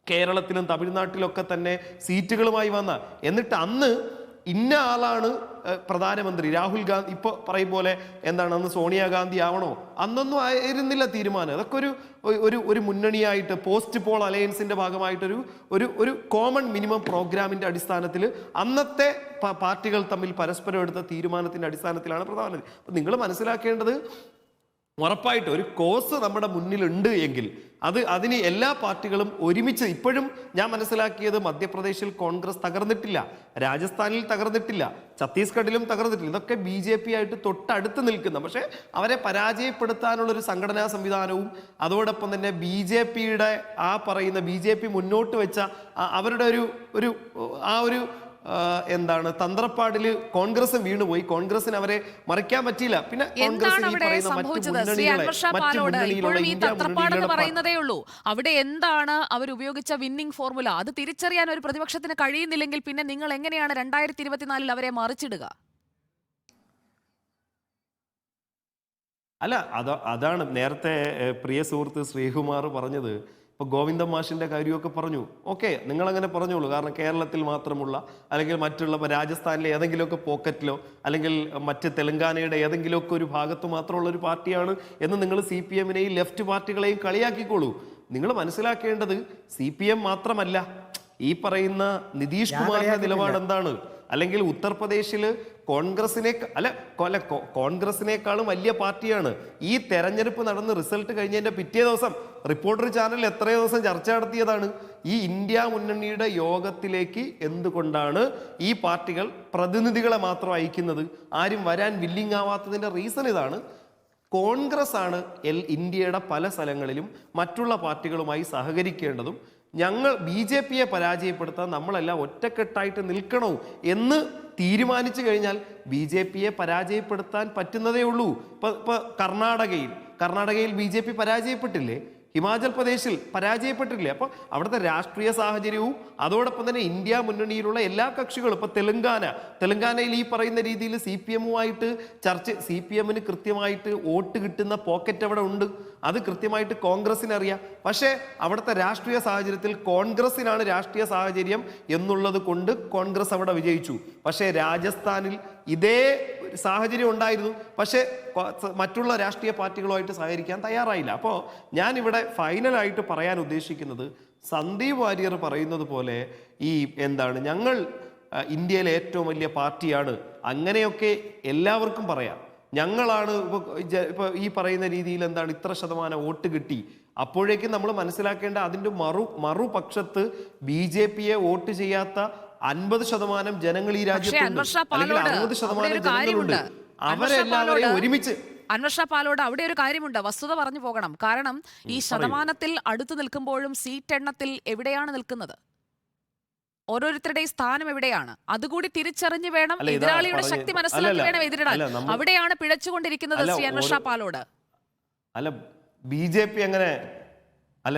കേരളത്തിലും തമിഴ്നാട്ടിലൊക്കെ തന്നെ സീറ്റുകളുമായി വന്ന. എന്നിട്ട് അന്ന് ഇന്ന ആളാണ് പ്രധാനമന്ത്രി, രാഹുൽ ഗാന്ധി ഇപ്പോൾ പറയും പോലെ എന്താണ് അന്ന് സോണിയാഗാന്ധി ആവണോ, അന്നൊന്നും ആയിരുന്നില്ല തീരുമാനം. അതൊക്കെ ഒരു മുന്നണിയായിട്ട് പോസ്റ്റ് പോൾ അലയൻസിന്റെ ഭാഗമായിട്ടൊരു ഒരു കോമൺ മിനിമം പ്രോഗ്രാമിന്റെ അടിസ്ഥാനത്തിൽ അന്നത്തെ പാർട്ടികൾ തമ്മിൽ പരസ്പരം എടുത്ത തീരുമാനത്തിന്റെ അടിസ്ഥാനത്തിലാണ് പ്രധാനമന്ത്രി. അപ്പം നിങ്ങൾ മനസ്സിലാക്കേണ്ടത് ഉറപ്പായിട്ട് ഒരു കോസ് നമ്മുടെ മുന്നിലുണ്ട് എങ്കിൽ അതിന് എല്ലാ പാർട്ടികളും ഒരുമിച്ച്, ഇപ്പോഴും ഞാൻ മനസ്സിലാക്കിയത് മധ്യപ്രദേശിൽ കോൺഗ്രസ് തകർന്നിട്ടില്ല, രാജസ്ഥാനിൽ തകർന്നിട്ടില്ല, ഛത്തീസ്ഗഡിലും തകർന്നിട്ടില്ല. ഇതൊക്കെ BJP ആയിട്ട് തൊട്ടടുത്ത് നിൽക്കുന്ന, പക്ഷേ അവരെ പരാജയപ്പെടുത്താനുള്ളൊരു സംഘടനാ സംവിധാനവും അതോടൊപ്പം തന്നെ BJPയുടെ ആ പറയുന്ന BJP മുന്നോട്ട് വെച്ച അവരുടെ ഒരു എന്താണ് തന്ത്രപ്പാടിൽ കോൺഗ്രസും വീണുപോയി. കോൺഗ്രസിന് അവരെ മറിക്കാൻ പറ്റിയില്ല. പിന്നെ പറയുന്നതേ ഉള്ളൂ. അവിടെ എന്താണ് അവർ ഉപയോഗിച്ച വിന്നിംഗ് ഫോർമുല അത് തിരിച്ചറിയാൻ ഒരു പ്രതിപക്ഷത്തിന് കഴിയുന്നില്ലെങ്കിൽ പിന്നെ നിങ്ങൾ എങ്ങനെയാണ് 2024 അവരെ മറിച്ചിടുക? അല്ല, അതാണ് നേരത്തെ പ്രിയ സുഹൃത്ത് ശ്രീകുമാർ പറഞ്ഞത്. ഇപ്പോൾ ഗോവിന്ദൻ മാഷിൻ്റെ കാര്യമൊക്കെ പറഞ്ഞു. ഓക്കെ, നിങ്ങളങ്ങനെ പറഞ്ഞോളൂ. കാരണം കേരളത്തിൽ മാത്രമുള്ള അല്ലെങ്കിൽ മറ്റുള്ള രാജസ്ഥാനിലെ ഏതെങ്കിലുമൊക്കെ പോക്കറ്റിലോ അല്ലെങ്കിൽ മറ്റ് തെലങ്കാനയുടെ ഏതെങ്കിലുമൊക്കെ ഒരു ഭാഗത്ത് മാത്രമുള്ള ഒരു പാർട്ടിയാണ് എന്ന് നിങ്ങൾ CPMനെയും ലെഫ്റ്റ് പാർട്ടികളെയും കളിയാക്കിക്കോളൂ. നിങ്ങൾ മനസ്സിലാക്കേണ്ടത് CPM മാത്രമല്ല, ഈ പറയുന്ന നിതീഷ് കുമാറിന്റെ നിലപാട് എന്താണ്, അല്ലെങ്കിൽ ഉത്തർപ്രദേശിൽ കോൺഗ്രസിനേക്കാളും വലിയ പാർട്ടിയാണ്. ഈ തെരഞ്ഞെടുപ്പ് നടന്ന് റിസൾട്ട് കഴിഞ്ഞതിന്റെ പിറ്റേ ദിവസം റിപ്പോർട്ടർ ചാനലിൽ എത്രയോ ദിവസം ചർച്ച നടത്തിയതാണ് ഈ ഇന്ത്യ മുന്നണിയുടെ യോഗത്തിലേക്ക് എന്തുകൊണ്ടാണ് ഈ പാർട്ടികൾ പ്രതിനിധികളെ മാത്രം അയക്കുന്നത്, ആരും വരാൻ വില്ലിങ് ആവാത്തതിന്റെ റീസൺ ഇതാണ്. കോൺഗ്രസ് ആണ് ഇന്ത്യയുടെ പല സ്ഥലങ്ങളിലും മറ്റുള്ള പാർട്ടികളുമായി സഹകരിക്കേണ്ടതും ഞങ്ങൾ BJPയെ പരാജയപ്പെടുത്താൻ നമ്മളെല്ലാം ഒറ്റക്കെട്ടായിട്ട് നിൽക്കണോ എന്ന് തീരുമാനിച്ചു കഴിഞ്ഞാൽ BJPയെ പരാജയപ്പെടുത്താൻ പറ്റുന്നതേ ഉള്ളൂ. ഇപ്പൊ കർണാടകയിൽ BJP പരാജയപ്പെട്ടില്ലേ, ഹിമാചൽ പ്രദേശിൽ പരാജയപ്പെട്ടില്ലേ? അപ്പോൾ അവിടുത്തെ രാഷ്ട്രീയ സാഹചര്യവും അതോടൊപ്പം തന്നെ ഇന്ത്യ മുന്നണിയിലുള്ള എല്ലാ കക്ഷികളും, ഇപ്പൊ തെലങ്കാനയിൽ ഈ പറയുന്ന രീതിയിൽ CPMുമായിട്ട് CPMന് കൃത്യമായിട്ട് വോട്ട് കിട്ടുന്ന പോക്കറ്റ് അവിടെ ഉണ്ട്, അത് കൃത്യമായിട്ട് കോൺഗ്രസിന് അറിയാം. പക്ഷേ അവിടുത്തെ രാഷ്ട്രീയ സാഹചര്യത്തിൽ കോൺഗ്രസിനാണ് രാഷ്ട്രീയ സാഹചര്യം എന്നുള്ളത് കൊണ്ട് കോൺഗ്രസ് അവിടെ വിജയിച്ചു. പക്ഷേ രാജസ്ഥാനിൽ ഇതേ സാഹചര്യം ഉണ്ടായിരുന്നു, പക്ഷേ മറ്റുള്ള രാഷ്ട്രീയ പാർട്ടികളുമായിട്ട് സഹകരിക്കാൻ തയ്യാറായില്ല. അപ്പോൾ ഞാനിവിടെ ഫൈനലായിട്ട് പറയാൻ ഉദ്ദേശിക്കുന്നത്, സന്ദീപ് വാര്യർ പറയുന്നത് പോലെ ഞങ്ങൾ ഇന്ത്യയിലെ ഏറ്റവും വലിയ പാർട്ടിയാണ്, അങ്ങനെയൊക്കെ എല്ലാവർക്കും പറയാം. ഞങ്ങളാണ് ഇപ്പോൾ ഈ പറയുന്ന രീതിയിൽ ഇത്ര ശതമാനം വോട്ട് കിട്ടി. അപ്പോഴേക്കും നമ്മൾ മനസ്സിലാക്കേണ്ട അതിൻ്റെ മറുപക്ഷത്ത് BJPയെ വോട്ട് ചെയ്യാത്ത 50% ജനങ്ങൾ ഈ രാജ്യത്തുണ്ട്, അല്ലെങ്കിൽ 60% ജനങ്ങളുണ്ട്. അവരെല്ലാവരെയും ഒരുമിച്ച് അൻവർ പാലോട് അവിടെ ഒരു കാര്യമുണ്ട്, വസ്തുത പറഞ്ഞു പോകണം. കാരണം ഈ ശതമാനത്തിൽ അടുത്ത് നിൽക്കുമ്പോഴും സീറ്റ് എണ്ണത്തിൽ എവിടെയാണ് നിൽക്കുന്നത്, ഓരോരുത്തരുടെയും സ്ഥാനം എവിടെയാണ്, അതുകൂടി തിരിച്ചറിഞ്ഞു വേണം, എതിരാളിയുടെ ശക്തി മനസ്സിലാക്കി വേണം എതിരിടാൻ. അവിടെയാണ് പിഴച്ചുകൊണ്ടിരിക്കുന്നത് ശ്രീ അൻവർ പാലോട്. അല്ല, BJP അങ്ങനെ അല്ല,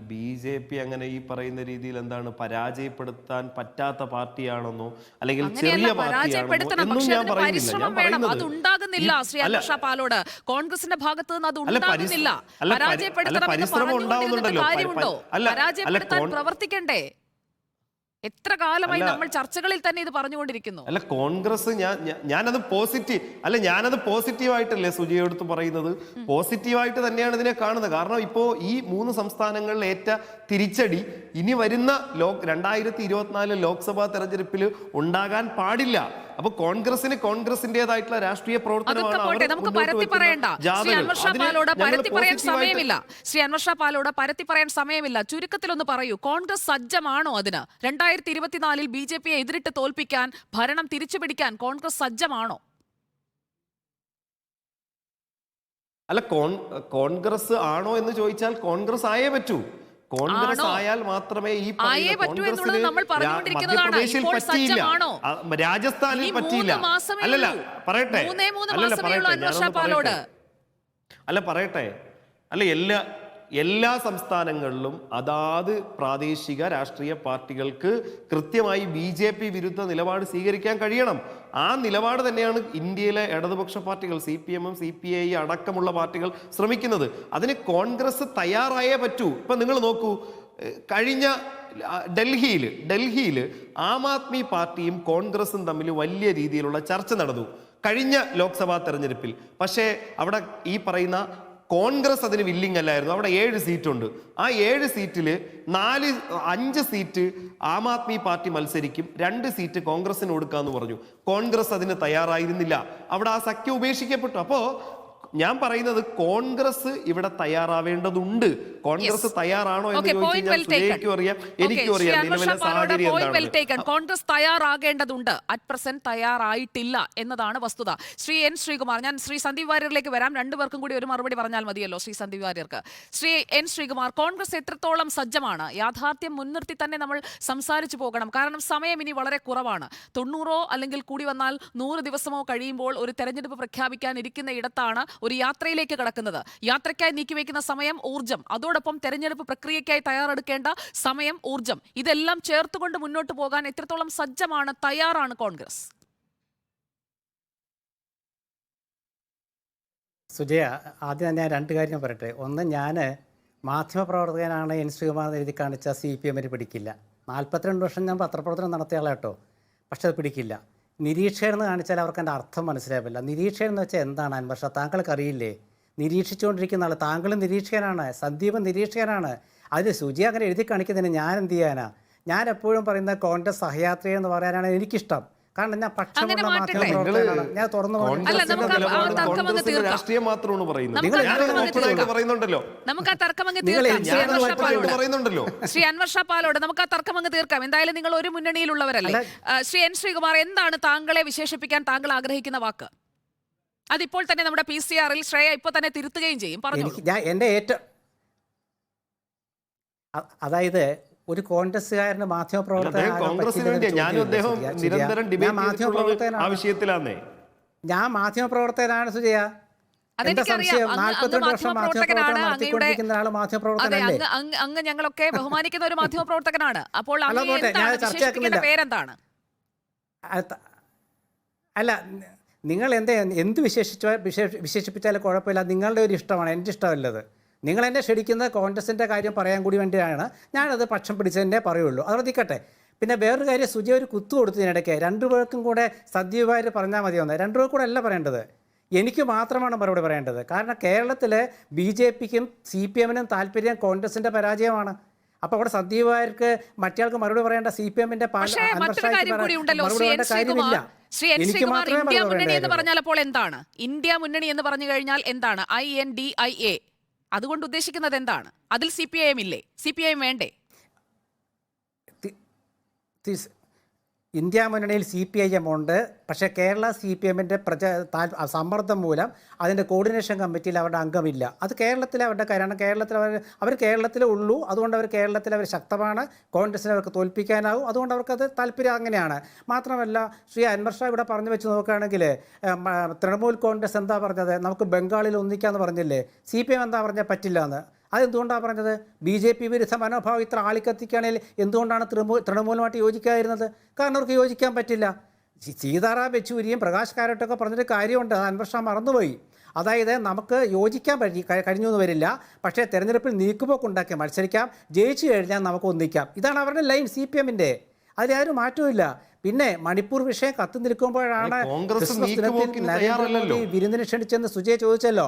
BJP അങ്ങനെ ഈ പറയുന്ന രീതിയിൽ എന്താണ് പരാജയപ്പെടുത്താൻ പറ്റാത്ത പാർട്ടിയാണെന്നോ അല്ലെങ്കിൽ ചെറിയ പാർട്ടിയാണെന്നോ എന്നും ഞാൻ പറയുന്നില്ല. ഞാൻ പറയുന്നത് അതുണ്ടാകുന്നില്ല. ശ്രീ അൻവർ ഷാ പാലോട് കോൺഗ്രസിന്റെ ഭാഗത്ത് നിന്ന് അത് ഉണ്ടാകുന്നില്ല. പരിശ്രമം ഉണ്ടാവുന്നുണ്ടല്ലോ. പരാജയപ്പെടുത്താൻ പ്രവർത്തിക്കണ്ടേ? എത്ര കാലമായി നമ്മൾ ചർച്ചകളിൽ തന്നെ ഇത് പറഞ്ഞുകൊണ്ടിരിക്കുന്നു. അല്ല, കോൺഗ്രസ് ഞാനത് പോസിറ്റീവായിട്ടല്ലേ സുജയോടുത്ത് പറയുന്നത്. പോസിറ്റീവായിട്ട് തന്നെയാണ് ഇതിനെ കാണുന്നത്. കാരണം ഇപ്പോ ഈ 3 സംസ്ഥാനങ്ങളിൽ ഏറ്റ തിരിച്ചടി ഇനി വരുന്ന 2024 ലോക്സഭാ തെരഞ്ഞെടുപ്പിൽ ഉണ്ടാകാൻ പാടില്ല. അപ്പൊ കോൺഗ്രസിന്റേതായിട്ടുള്ള രാഷ്ട്രീയ പ്രവർത്തനമാണ്. നമുക്ക് പരത്തി പറയണ്ട. ശ്രീ അൻവർ ഷാ പാലോട് പരത്തി പറയാൻ സമയമില്ല. ചുരുക്കത്തിലൊന്ന് പറയൂ, കോൺഗ്രസ് സജ്ജമാണോ അതിന്? 2024 BJPയെ എതിരിട്ട് തോൽപ്പിക്കാൻ, ഭരണം തിരിച്ചുപിടിക്കാൻ കോൺഗ്രസ് സജ്ജമാണോ? അല്ല, കോൺഗ്രസ് ആണോ എന്ന് ചോദിച്ചാൽ കോൺഗ്രസ് ആയേ പറ്റൂ. കോൺഗ്രസ് ആയാൽ മാത്രമേ ഈ മധ്യപ്രദേശിൽ പറ്റിയില്ല, രാജസ്ഥാനിൽ പറ്റിയില്ല. അല്ലല്ല പറയട്ടെ അല്ല, എല്ലാ സംസ്ഥാനങ്ങളിലും അതാത് പ്രാദേശിക രാഷ്ട്രീയ പാർട്ടികൾക്ക് കൃത്യമായി BJP വിരുദ്ധ നിലപാട് സ്വീകരിക്കാൻ കഴിയണം. ആ നിലപാട് തന്നെയാണ് ഇന്ത്യയിലെ ഇടതുപക്ഷ പാർട്ടികൾ CPM, CPI അടക്കമുള്ള പാർട്ടികൾ ശ്രമിക്കുന്നത്. അതിന് കോൺഗ്രസ് തയ്യാറായേ പറ്റൂ. ഇപ്പൊ നിങ്ങൾ നോക്കൂ, കഴിഞ്ഞ ഡൽഹിയിൽ ആം ആദ്മി പാർട്ടിയും കോൺഗ്രസും തമ്മിൽ വലിയ രീതിയിലുള്ള ചർച്ച നടന്നു കഴിഞ്ഞ ലോക്സഭാ തെരഞ്ഞെടുപ്പിൽ. പക്ഷേ അവിടെ ഈ പറയുന്ന കോൺഗ്രസ് അതിന് വില്ലിങ് അല്ലായിരുന്നു. അവിടെ 7 സീറ്റുണ്ട്. ആ 7 സീറ്റിൽ 5 സീറ്റ് ആം ആദ്മി പാർട്ടി മത്സരിക്കും, 2 സീറ്റ് കോൺഗ്രസിന് കൊടുക്കാന്ന് പറഞ്ഞു. കോൺഗ്രസ് അതിന് തയ്യാറായിരുന്നില്ല. അവിടെ ആ സഖ്യം ഉപേക്ഷിക്കപ്പെട്ടു. അപ്പോ ഞാൻ പറയുന്നത് കോൺഗ്രസ് ഇവിടെ തയ്യാറാവേണ്ടതുണ്ട്. കോൺഗ്രസ് തയ്യാറാണോ എന്ന് ചോദിച്ചാൽ അറിയാം, എനിക്കും അറിയാം നിലവിലെ സാഹചര്യം എന്താണ്. കോൺഗ്രസ് തയ്യാറാകേണ്ടതുണ്ട്. അറ്റ് പ്രസന്റ് തയ്യാറായിട്ടില്ല എന്നതാണ് വസ്തുത. ശ്രീ N. ശ്രീകുമാർ, ഞാൻ ശ്രീ സന്ദീപ് വാര്യറിലേക്ക് വരാം. രണ്ടുപേർക്കും കൂടി ഒരു മറുപടി പറഞ്ഞാൽ മതിയല്ലോ. ശ്രീ സന്ദീപ് വാര്യർക്ക്. ശ്രീ N. ശ്രീകുമാർ, കോൺഗ്രസ് എത്രത്തോളം സജ്ജമാണ്? യാഥാർത്ഥ്യം മുൻനിർത്തി തന്നെ നമ്മൾ സംസാരിച്ചു പോകണം. കാരണം സമയം ഇനി വളരെ കുറവാണ്. 90 അല്ലെങ്കിൽ കൂടി വന്നാൽ 100 ദിവസമോ കഴിയുമ്പോൾ ഒരു തെരഞ്ഞെടുപ്പ് പ്രഖ്യാപിക്കാൻ ഇരിക്കുന്ന ഇടത്താണ് ഒരു യാത്രയിലേക്ക് കടക്കുന്നത്. യാത്രയ്ക്കായി നീക്കിവെക്കുന്ന സമയം, ഊർജ്ജം, അതോടൊപ്പം തെരഞ്ഞെടുപ്പ് പ്രക്രിയയ്ക്കായി തയ്യാറെടുക്കേണ്ട സമയം, ഊർജ്ജം, ഇതെല്ലാം ചേർത്തുകൊണ്ട് മുന്നോട്ട് പോകാൻ എത്രത്തോളം സജ്ജമാണ്, തയ്യാറാണ് കോൺഗ്രസ്? സുജയ, ആദ്യം തന്നെ ഞാൻ 2 കാര്യം പറയട്ടെ. ഒന്ന്, ഞാൻ മാധ്യമപ്രവർത്തകനാണ് N. ശ്രീകുമാർ എഴുതി കാണിച്ച CPM പിടിക്കില്ല. 42 വർഷം ഞാൻ പത്രപ്രവർത്തനം നടത്തിയ ആളാട്ടോ. പക്ഷെ അത് പിടിക്കില്ല. നിരീക്ഷകൻ എന്ന് കാണിച്ചാൽ അവർക്ക് എൻ്റെ അർത്ഥം മനസ്സിലാവില്ല. നിരീക്ഷകൻ എന്ന് വെച്ചാൽ എന്താണ് അൻവർ ഷാ? താങ്കൾക്ക് അറിയില്ലേ? നിരീക്ഷിച്ചുകൊണ്ടിരിക്കുന്ന ആൾ. താങ്കളും നിരീക്ഷകനാണ്, സന്ദീപും നിരീക്ഷകനാണ്. അതിൽ സുജി അങ്ങനെ എഴുതി കാണിക്കുന്നതിന് ഞാൻ എന്ത് ചെയ്യാനാ? ഞാൻ എപ്പോഴും പറയുന്ന കോൺഗ്രസ് സഹയാത്രി എന്ന് പറയാനാണ് എനിക്കിഷ്ടം. കാരണം ഞാൻ പക്ഷമുള്ള മാധ്യമപ്രവർത്തകനാണ്. ഞാൻ തുറന്നു രാഷ്ട്രീയം മാത്രമാണ് പറയുന്നത്. ശ്രീ അൻവർ ഷാ പാലോട് നമുക്ക് ആ തർക്കം അങ്ങ് തീർക്കാം. എന്തായാലും നിങ്ങൾ ഒരു മുന്നണിയിലുള്ളവരല്ലേ. ശ്രീ N. ശ്രീകുമാർ, എന്താണ് താങ്കളെ വിശേഷിപ്പിക്കാൻ താങ്കൾ ആഗ്രഹിക്കുന്ന വാക്ക്? അതിപ്പോൾ തന്നെ നമ്മുടെ PCR-ൽ ശ്രേയ ഇപ്പോൾ തന്നെ തിരുത്തുകയും ചെയ്യും. പറഞ്ഞു. എന്റെ ഏറ്റവും അതായത് ഒരു കോൺഗ്രസ്സുകാരന് ഞാൻ മാധ്യമപ്രവർത്തകനാണ് സുജയ. എന്റെ സംശയം 42 വർഷം മാധ്യമപ്രവർത്തനം നടത്തിക്കൊണ്ടിരിക്കുന്ന ആൾ മാധ്യമപ്രവർത്തകനല്ലേ? അങ്ങ് ഞങ്ങളൊക്കെ ബഹുമാനിക്കുന്ന ഒരു മാധ്യമപ്രവർത്തകനാണ്. അപ്പോൾ പേരെന്താണ്? അല്ല, നിങ്ങൾ എന്ത് വിശേഷിപ്പിച്ചാലും കുഴപ്പമില്ല. നിങ്ങളുടെ ഒരു ഇഷ്ടമാണ്, എൻ്റെ ഇഷ്ടമല്ലത്. നിങ്ങൾ എന്നെ ക്ഷണിക്കുന്നത് കോൺഗ്രസിൻ്റെ കാര്യം പറയാൻ കൂടി വേണ്ടിയാണ്. ഞാനത് പക്ഷം പിടിച്ചതിൻ്റെ പറയുള്ളൂ. അത് നിൽക്കട്ടെ. പിന്നെ വേറൊരു കാര്യം, സുജി ഒരു കുത്തു കൊടുത്തതിനിടയ്ക്ക് 2 പേർക്കും കൂടെ സജീവമായിട്ട് പറഞ്ഞാൽ മതിയൊന്ന്. 2 പേർ കൂടെ അല്ല പറയേണ്ടത്, എനിക്ക് മാത്രമാണ് മറുപടി പറയേണ്ടത്. കാരണം കേരളത്തിൽ BJPക്കും CPM-നും താല്പര്യം കോൺഗ്രസിൻ്റെ പരാജയമാണ്. അപ്പോൾ അവിടെ സജീവമാർക്ക് മറ്റേയാൾക്ക് മറുപടി പറയേണ്ട CPM-ന്റെ കാര്യമില്ല. ഇന്ത്യ മുന്നണി എന്ന് പറഞ്ഞാൽ അപ്പോൾ എന്താണ്? ഇന്ത്യ മുന്നണി എന്ന് പറഞ്ഞു കഴിഞ്ഞാൽ എന്താണ്? INDIA അതുകൊണ്ട് ഉദ്ദേശിക്കുന്നത് എന്താണ്? അതിൽ CPIM ഇല്ലേ? CPIM വേണ്ടേ? ഇന്ത്യ മുന്നണിയിൽ CPIM ഉണ്ട്. പക്ഷേ കേരള CPM-ന്റെ സമ്മർദ്ദം മൂലം അതിൻ്റെ കോർഡിനേഷൻ കമ്മിറ്റിയിൽ അവരുടെ അംഗമില്ല. അത് കേരളത്തിലെ അവരുടെ കാര്യമാണ്. അവർ കേരളത്തിലേ ഉള്ളൂ. അതുകൊണ്ട് അവർ ശക്തമാണ്. കോൺഗ്രസിനെ അവർക്ക് തോൽപ്പിക്കാനാവും. അതുകൊണ്ട് അവർക്കത് താല്പര്യം അങ്ങനെയാണ്. മാത്രമല്ല, ശ്രീ അൻവർ ഷാ ഇവിടെ പറഞ്ഞു വെച്ച് നോക്കുകയാണെങ്കിൽ തൃണമൂൽ കോൺഗ്രസ് എന്താ പറഞ്ഞത്? നമുക്ക് ബംഗാളിൽ ഒന്നിക്കാന്ന് പറഞ്ഞില്ലേ? CPM എന്താ പറഞ്ഞാൽ പറ്റില്ല എന്ന്. അതെന്തുകൊണ്ടാണ് പറഞ്ഞത്? BJP വിരുദ്ധ മനോഭാവം ഇത്ര ആളിക്കത്തിക്കുകയാണെങ്കിൽ എന്തുകൊണ്ടാണ് തൃണമൂലുമായിട്ട് യോജിക്കാതിരുന്നത്? കാരണം അവർക്ക് യോജിക്കാൻ പറ്റില്ല. സീതാറാം യെച്ചൂരിയും പ്രകാശ് കാരാട്ടൊക്കെ പറഞ്ഞൊരു കാര്യമുണ്ട്, അൻവർ ഷാ മറന്നുപോയി. അതായത് നമുക്ക് യോജിക്കാൻ കഴിഞ്ഞു എന്ന് വരില്ല, പക്ഷേ തെരഞ്ഞെടുപ്പിൽ നീക്കുപോക്കുണ്ടാക്കി മത്സരിക്കാം, ജയിച്ചു കഴിഞ്ഞാൽ നമുക്ക് ഒന്നിക്കാം. ഇതാണ് അവരുടെ ലൈൻ, CPM-ന്റെ. അതിലാരും മാറ്റമില്ല. പിന്നെ മണിപ്പൂർ വിഷയം കത്തി നിൽക്കുമ്പോഴാണ് ക്രിസ്മസ് ദിനത്തിൽ നരേന്ദ്രമോദി വിരുന്നിന് ക്ഷണിച്ചെന്ന് സുജയ് ചോദിച്ചല്ലോ.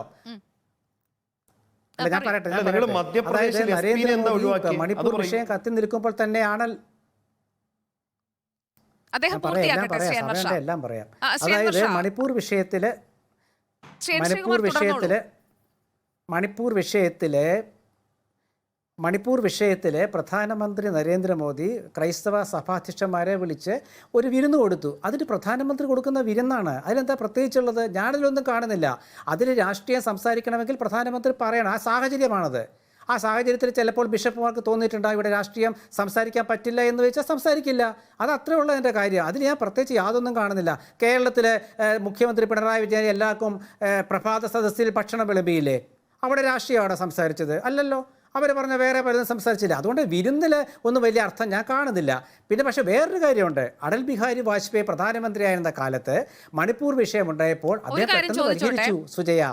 അല്ല, ഞാൻ പറയട്ടെ. അതായത് നരേന്ദ്രമോദി മണിപ്പൂർ വിഷയം കത്തി നിൽക്കുമ്പോൾ തന്നെയാണ് എല്ലാം പറയാം. അതായത് മണിപ്പൂർ വിഷയത്തില് പ്രധാനമന്ത്രി നരേന്ദ്രമോദി ക്രൈസ്തവ സഭാധ്യക്ഷന്മാരെ വിളിച്ച് ഒരു വിരുന്ന് കൊടുത്തു. അതിന് പ്രധാനമന്ത്രി കൊടുക്കുന്ന വിരുന്നാണ്. അതിലെന്താ പ്രത്യേകിച്ചുള്ളത്? ഞാനതിലൊന്നും കാണുന്നില്ല. അതിൽ രാഷ്ട്രീയം സംസാരിക്കണമെങ്കിൽ പ്രധാനമന്ത്രി പറയണം. ആ സാഹചര്യമാണത്. ആ സാഹചര്യത്തിൽ ചിലപ്പോൾ ബിഷപ്പുമാർക്ക് തോന്നിയിട്ടുണ്ടാകും ഇവിടെ രാഷ്ട്രീയം സംസാരിക്കാൻ പറ്റില്ല എന്ന് വെച്ചാൽ സംസാരിക്കില്ല. അത് അത്രേ ഉള്ളതിൻ്റെ കാര്യം. അതിൽ ഞാൻ പ്രത്യേകിച്ച് യാതൊന്നും കാണുന്നില്ല. കേരളത്തിലെ മുഖ്യമന്ത്രി പിണറായി വിജയൻ എല്ലാവർക്കും പ്രഭാത സദസ്സിൽ ഭക്ഷണം വിളമ്പിയില്ലേ? അവിടെ രാഷ്ട്രീയമാണ് സംസാരിച്ചത്? അല്ലല്ലോ. അവർ പറഞ്ഞ വേറെ പലതും സംസാരിച്ചില്ല. അതുകൊണ്ട് വിരുന്നിൽ ഒന്നും വലിയ അർത്ഥം ഞാൻ കാണുന്നില്ല. പിന്നെ പക്ഷേ വേറൊരു കാര്യമുണ്ട്. അടൽ ബിഹാരി വാജ്പേയി പ്രധാനമന്ത്രിയായിരുന്ന കാലത്ത് മണിപ്പൂർ വിഷയമുണ്ടായപ്പോൾ അദ്ദേഹം പെട്ടെന്ന് പരിഹരിച്ചു. സുജയ,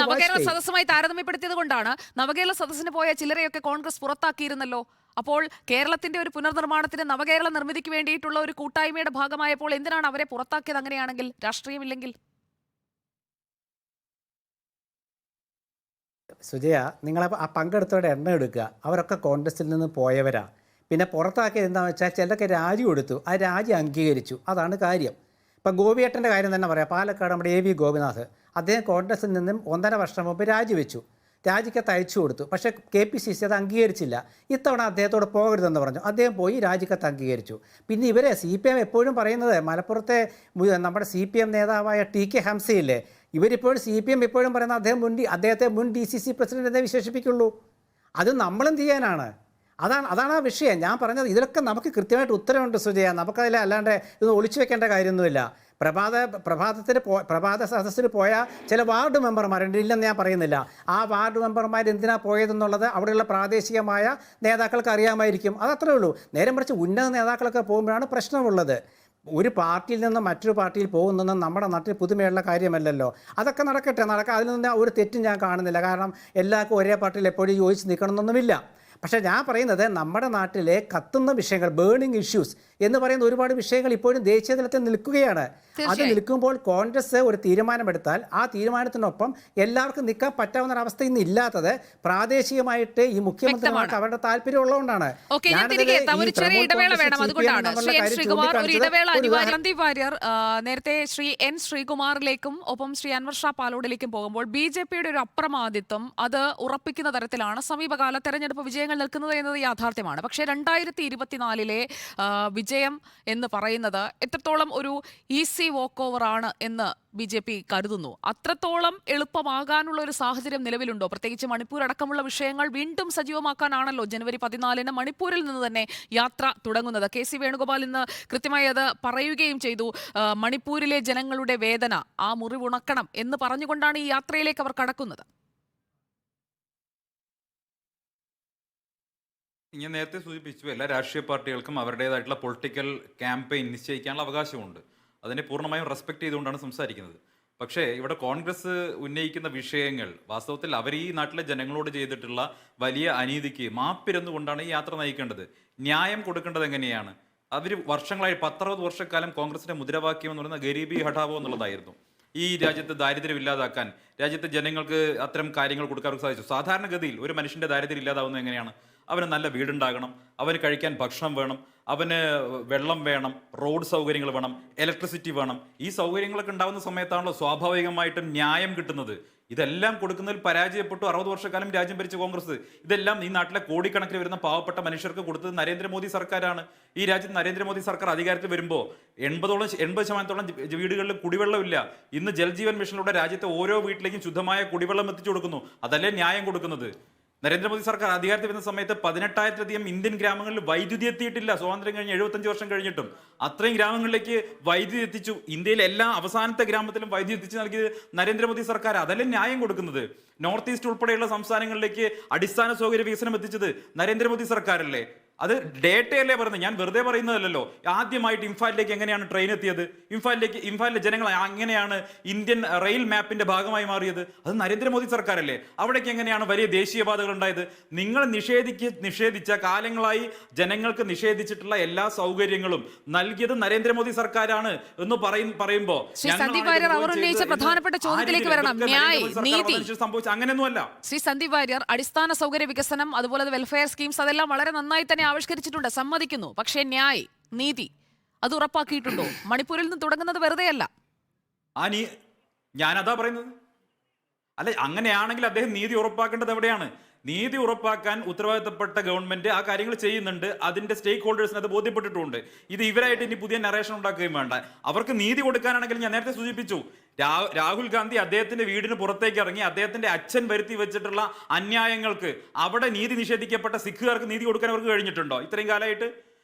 നവകേരള സദസ്സുമായി താരതമ്യപ്പെടുത്തിയത് കൊണ്ടാണ് നവകേരള സദസ്സിന് പോയ ചിലരെയൊക്കെ കോൺഗ്രസ് പുറത്താക്കിയിരുന്നല്ലോ. അപ്പോൾ കേരളത്തിന്റെ ഒരു പുനർനിർമ്മാണത്തിന് നവകേരള നിർമ്മിതിക്ക് വേണ്ടിയിട്ടുള്ള ഒരു കൂട്ടായ്മയുടെ ഭാഗമായപ്പോൾ എന്തിനാണ് അവരെ പുറത്താക്കിയത്? അങ്ങനെയാണെങ്കിൽ രാഷ്ട്രീയമില്ലെങ്കിൽ സുജയ, നിങ്ങൾ ആ പങ്കെടുത്തവരുടെ എണ്ണം എടുക്കുക. അവരൊക്കെ കോൺഗ്രസിൽ നിന്ന് പോയവരാ. പിന്നെ പുറത്താക്കിയത് എന്താണെന്ന് വെച്ചാൽ ചിലരൊക്കെ രാജി കൊടുത്തു, ആ രാജി അംഗീകരിച്ചു. അതാണ് കാര്യം. ഇപ്പം ഗോപിയേട്ടൻ്റെ കാര്യം തന്നെ പറയാം. പാലക്കാട് നമ്മുടെ AV ഗോപിനാഥ്, അദ്ദേഹം കോൺഗ്രസിൽ നിന്നും 1.5 വർഷം മുമ്പ് രാജിവെച്ചു. രാജിക്കത്ത് അയച്ചു കൊടുത്തു. പക്ഷേ KPCC അത് അംഗീകരിച്ചില്ല. ഇത്തവണ അദ്ദേഹത്തോട് പോകരുതെന്ന് പറഞ്ഞു. അദ്ദേഹം പോയി രാജിക്കത്ത് അംഗീകരിച്ചു. പിന്നെ ഇവരെ CPM എപ്പോഴും പറയുന്നത്, മലപ്പുറത്തെ നമ്മുടെ CPM നേതാവായ TK ഹംസയില്ലേ, ഇവരിപ്പോഴും CPM എപ്പോഴും പറയുന്നത് അദ്ദേഹത്തെ മുൻ DCC പ്രസിഡന്റ് എന്നേ വിശേഷിപ്പിക്കുള്ളൂ. അത് നമ്മളെന്ത് ചെയ്യാനാണ്? അതാണ് ആ വിഷയം. ഞാൻ പറഞ്ഞത് ഇതിലൊക്കെ നമുക്ക് കൃത്യമായിട്ട് ഉത്തരവുണ്ട് സുജയ. നമുക്കതിൽ അല്ലാണ്ട് ഇതൊന്നും ഒളിച്ചു വെക്കേണ്ട കാര്യമൊന്നുമില്ല. പ്രഭാത സദസ്സിൽ പോയ ചില വാർഡ് മെമ്പർമാരുണ്ട്, ഇല്ലെന്ന് ഞാൻ പറയുന്നില്ല. ആ വാർഡ് മെമ്പർമാർ എന്തിനാ പോയതെന്നുള്ളത് അവിടെയുള്ള പ്രാദേശികമായ നേതാക്കൾക്ക് അറിയാമായിരിക്കും. അതത്രേ ഉള്ളൂ. നേരെ മറിച്ച് ഉന്നത നേതാക്കളൊക്കെ പോകുമ്പോഴാണ് പ്രശ്നമുള്ളത്. ഒരു പാർട്ടിയിൽ നിന്ന് മറ്റൊരു പാർട്ടിയിൽ പോകുന്നതെന്ന് നമ്മുടെ നാട്ടിൽ പുതുമയുള്ള കാര്യമല്ലല്ലോ. അതൊക്കെ നടക്കട്ടെ, അതിലൊന്നും ഒരു തെറ്റും ഞാൻ കാണുന്നില്ല. കാരണം എല്ലാവർക്കും ഒരേ പാർട്ടിയിൽ എപ്പോഴും യോജിച്ച് നിൽക്കണമെന്നൊന്നുമില്ല. പക്ഷേ ഞാൻ പറയുന്നത് നമ്മുടെ നാട്ടിലെ കത്തുന്ന വിഷയങ്ങൾ, ബേണിംഗ് ഇഷ്യൂസ് എന്ന് പറയുന്ന ഒരുപാട് വിഷയങ്ങൾ ഇപ്പോഴും ദേശീയ തലത്തിൽ നിൽക്കുകയാണ്. അത് നിൽക്കുമ്പോൾ കോൺഗ്രസ് ഒരു തീരുമാനമെടുത്താൽ ആ തീരുമാനത്തിനൊപ്പം എല്ലാവർക്കും നിൽക്കാൻ പറ്റാവുന്ന അവസ്ഥ ഇന്ന് ഇല്ലാത്തത് പ്രാദേശികമായിട്ട് ഈ മുഖ്യമന്ത്രിമാർക്ക് അവരുടെ താല്പര്യം ഉള്ളതുകൊണ്ടാണ്. നേരത്തെ ശ്രീ N ശ്രീകുമാറിലേക്കും ഒപ്പം ശ്രീ അൻവർ ഷാ പാലോടിലേക്കും പോകുമ്പോൾ BJPയുടെ ഒരു അപ്രമാദിത്വം അത് ഉറപ്പിക്കുന്ന തരത്തിലാണ് സമീപകാല തെരഞ്ഞെടുപ്പ് വിജയങ്ങൾ നിൽക്കുന്നത് എന്നത് യാഥാർത്ഥ്യമാണ്. പക്ഷേ 2024 വിജയം എന്ന് പറയുന്നത് എത്രത്തോളം ഒരു ഈസി വോക്ക് ഓവർ ആണ് എന്ന് BJP കരുതുന്നു? അത്രത്തോളം എളുപ്പമാകാനുള്ള ഒരു സാഹചര്യം നിലവിലുണ്ടോ? പ്രത്യേകിച്ച് മണിപ്പൂർ അടക്കമുള്ള വിഷയങ്ങൾ വീണ്ടും സജീവമാക്കാനാണല്ലോ ജനുവരി 14 മണിപ്പൂരിൽ നിന്ന് തന്നെ യാത്ര തുടങ്ങുന്നത്. KC വേണുഗോപാൽ ഇന്ന് കൃത്യമായി അത് പറയുകയും ചെയ്തു. മണിപ്പൂരിലെ ജനങ്ങളുടെ വേദന, ആ മുറിവുണക്കണം എന്ന് പറഞ്ഞുകൊണ്ടാണ് ഈ യാത്രയിലേക്ക് അവർ കടക്കുന്നത്. ഞാൻ നേരത്തെ സൂചിപ്പിച്ചു, എല്ലാ രാഷ്ട്രീയ പാർട്ടികൾക്കും അവരുടേതായിട്ടുള്ള പൊളിറ്റിക്കൽ ക്യാമ്പയിൻ നിശ്ചയിക്കാനുള്ള അവകാശമുണ്ട്. അതിനെ പൂർണ്ണമായും റെസ്പെക്ട് ചെയ്തുകൊണ്ടാണ് സംസാരിക്കുന്നത്. പക്ഷേ ഇവിടെ കോൺഗ്രസ് ഉന്നയിക്കുന്ന വിഷയങ്ങൾ വാസ്തവത്തിൽ അവർ ഈ നാട്ടിലെ ജനങ്ങളോട് ചെയ്തിട്ടുള്ള വലിയ അനീതിക്ക് മാപ്പിരുന്നുകൊണ്ടാണ് ഈ യാത്ര നയിക്കേണ്ടത്. ന്യായം കൊടുക്കേണ്ടത് എങ്ങനെയാണ്? അവർ വർഷങ്ങളായി 10-60 വർഷക്കാലം കോൺഗ്രസിന്റെ മുദ്രാവാക്യം എന്ന് പറയുന്നത് ഗരീബി ഹഠാവോ എന്നുള്ളതായിരുന്നു. ഈ രാജ്യത്ത് ദാരിദ്ര്യം ഇല്ലാതാക്കാൻ, രാജ്യത്തെ ജനങ്ങൾക്ക് അത്തരം കാര്യങ്ങൾ കൊടുക്കാൻ സാധിച്ചു. സാധാരണഗതിയിൽ ഒരു മനുഷ്യന്റെ ദാരിദ്ര്യം ഇല്ലാതാവുന്നത് എങ്ങനെയാണ്? അവന് നല്ല വീടുണ്ടാകണം, അവന് കഴിക്കാൻ ഭക്ഷണം വേണം, അവന് വെള്ളം വേണം, റോഡ് സൗകര്യങ്ങൾ വേണം, ഇലക്ട്രിസിറ്റി വേണം. ഈ സൗകര്യങ്ങളൊക്കെ ഉണ്ടാകുന്ന സമയത്താണല്ലോ സ്വാഭാവികമായിട്ടും ന്യായം കിട്ടുന്നത്. ഇതെല്ലാം കൊടുക്കുന്നതിൽ പരാജയപ്പെട്ടു 60 വർഷക്കാലം രാജ്യം ഭരിച്ച കോൺഗ്രസ്. ഇതെല്ലാം ഈ നാട്ടിലെ കോടിക്കണക്കിന് വരുന്ന പാവപ്പെട്ട മനുഷ്യർക്ക് കൊടുത്തത് നരേന്ദ്രമോദി സർക്കാരാണ്. ഈ രാജ്യത്ത് നരേന്ദ്രമോദി സർക്കാർ അധികാരത്തിൽ വരുമ്പോൾ 80% വീടുകളിൽ കുടിവെള്ളമില്ല. ഇന്ന് ജൽജീവൻ മിഷനിലൂടെ രാജ്യത്തെ ഓരോ വീട്ടിലേക്കും ശുദ്ധമായ കുടിവെള്ളം എത്തിച്ചു കൊടുക്കുന്നു. അതല്ലേ ന്യായം കൊടുക്കുന്നത്? നരേന്ദ്രമോദി സർക്കാർ അധികാരത്തിൽ വരുന്ന സമയത്ത് 18,000-ലധികം ഇന്ത്യൻ ഗ്രാമങ്ങളിൽ വൈദ്യുതി എത്തിയിട്ടില്ല. സ്വാതന്ത്ര്യം കഴിഞ്ഞ് 75 വർഷം കഴിഞ്ഞിട്ടും അത്രയും ഗ്രാമങ്ങളിലേക്ക് വൈദ്യുതി എത്തിച്ചു. ഇന്ത്യയിലെ എല്ലാ അവസാനത്തെ ഗ്രാമത്തിലും വൈദ്യുതി എത്തിച്ചു നൽകിയത് നരേന്ദ്രമോദി സർക്കാർ. അതല്ലേ ന്യായം കൊടുക്കുന്നത്? നോർത്ത് ഈസ്റ്റ് ഉൾപ്പെടെയുള്ള സംസ്ഥാനങ്ങളിലേക്ക് അടിസ്ഥാന സൗകര്യ വികസനം എത്തിച്ചത് നരേന്ദ്രമോദി സർക്കാരല്ലേ? അത് ഡേറ്റയല്ലേ പറയുന്നത്, ഞാൻ വെറുതെ പറയുന്നതല്ലോ. ആദ്യമായിട്ട് ഇംഫാലിലേക്ക് എങ്ങനെയാണ് ട്രെയിൻ എത്തിയത്? ഇംഫാലിലെ ജനങ്ങൾ എങ്ങനെയാണ് ഇന്ത്യൻ റെയിൽ മാപ്പിന്റെ ഭാഗമായി മാറിയത്? അത് നരേന്ദ്രമോദി സർക്കാരല്ലേ? അവിടേക്ക് എങ്ങനെയാണ് വലിയ ദേശീയപാതകൾ ഉണ്ടായത്? നിങ്ങൾ നിഷേധിച്ച കാലങ്ങളായി ജനങ്ങൾക്ക് നിഷേധിച്ചിട്ടുള്ള എല്ലാ സൗകര്യങ്ങളും നൽകിയത് നരേന്ദ്രമോദി സർക്കാരാണ് എന്ന് പറയുമ്പോ പ്രധാനപ്പെട്ട ചോദ്യത്തിലേക്ക് വരണം. സംഭവിച്ച അങ്ങനെയൊന്നുമല്ല. ശ്രീ സന്ദീപ് വാര്യർ, അടിസ്ഥാന സൗകര്യ വികസനം, അതുപോലെ വെൽഫെയർ സ്കീംസ് അതെല്ലാം വളരെ നന്നായി തന്നെ ആവിഷ്കരിച്ചിട്ടുണ്ട്, സമ്മതിക്കുന്നു. പക്ഷേ നീതി അത് ഉറപ്പാക്കിയിട്ടുണ്ടോ? മണിപ്പൂരിൽ നിന്ന് തുടങ്ങുന്നത് വെറുതെയല്ല. ഞാനതാ പറയുന്നത്. അല്ലെ, അങ്ങനെയാണെങ്കിൽ അദ്ദേഹം നീതി ഉറപ്പാക്കേണ്ടത് എവിടെയാണ്? നീതി ഉറപ്പാക്കാൻ ഉത്തരവാദിത്തപ്പെട്ട ഗവൺമെന്റ് ആ കാര്യങ്ങൾ ചെയ്യുന്നുണ്ട്. അതിന്റെ സ്റ്റേക്ക് ഹോൾഡേഴ്സിന് അത് ബോധ്യപ്പെട്ടിട്ടുണ്ട്. ഇത് ഇവരായിട്ട് ഇനി പുതിയ നറേഷൻ ഉണ്ടാക്കുകയും വേണ്ട. അവർക്ക് നീതി കൊടുക്കാനാണെങ്കിൽ ഞാൻ നേരത്തെ സൂചിപ്പിച്ചു, രാഹുൽ ഗാന്ധി അദ്ദേഹത്തിന്റെ വീടിന് പുറത്തേക്ക് ഇറങ്ങി അദ്ദേഹത്തിന്റെ അച്ഛൻ വരുത്തി വെച്ചിട്ടുള്ള അന്യായങ്ങൾക്ക് അവിടെ നീതി നിഷേധിക്കപ്പെട്ട സിഖുകാർക്ക് നീതി കൊടുക്കാൻ അവർക്ക് കഴിഞ്ഞിട്ടുണ്ടോ ഇത്രയും കാലമായിട്ട്?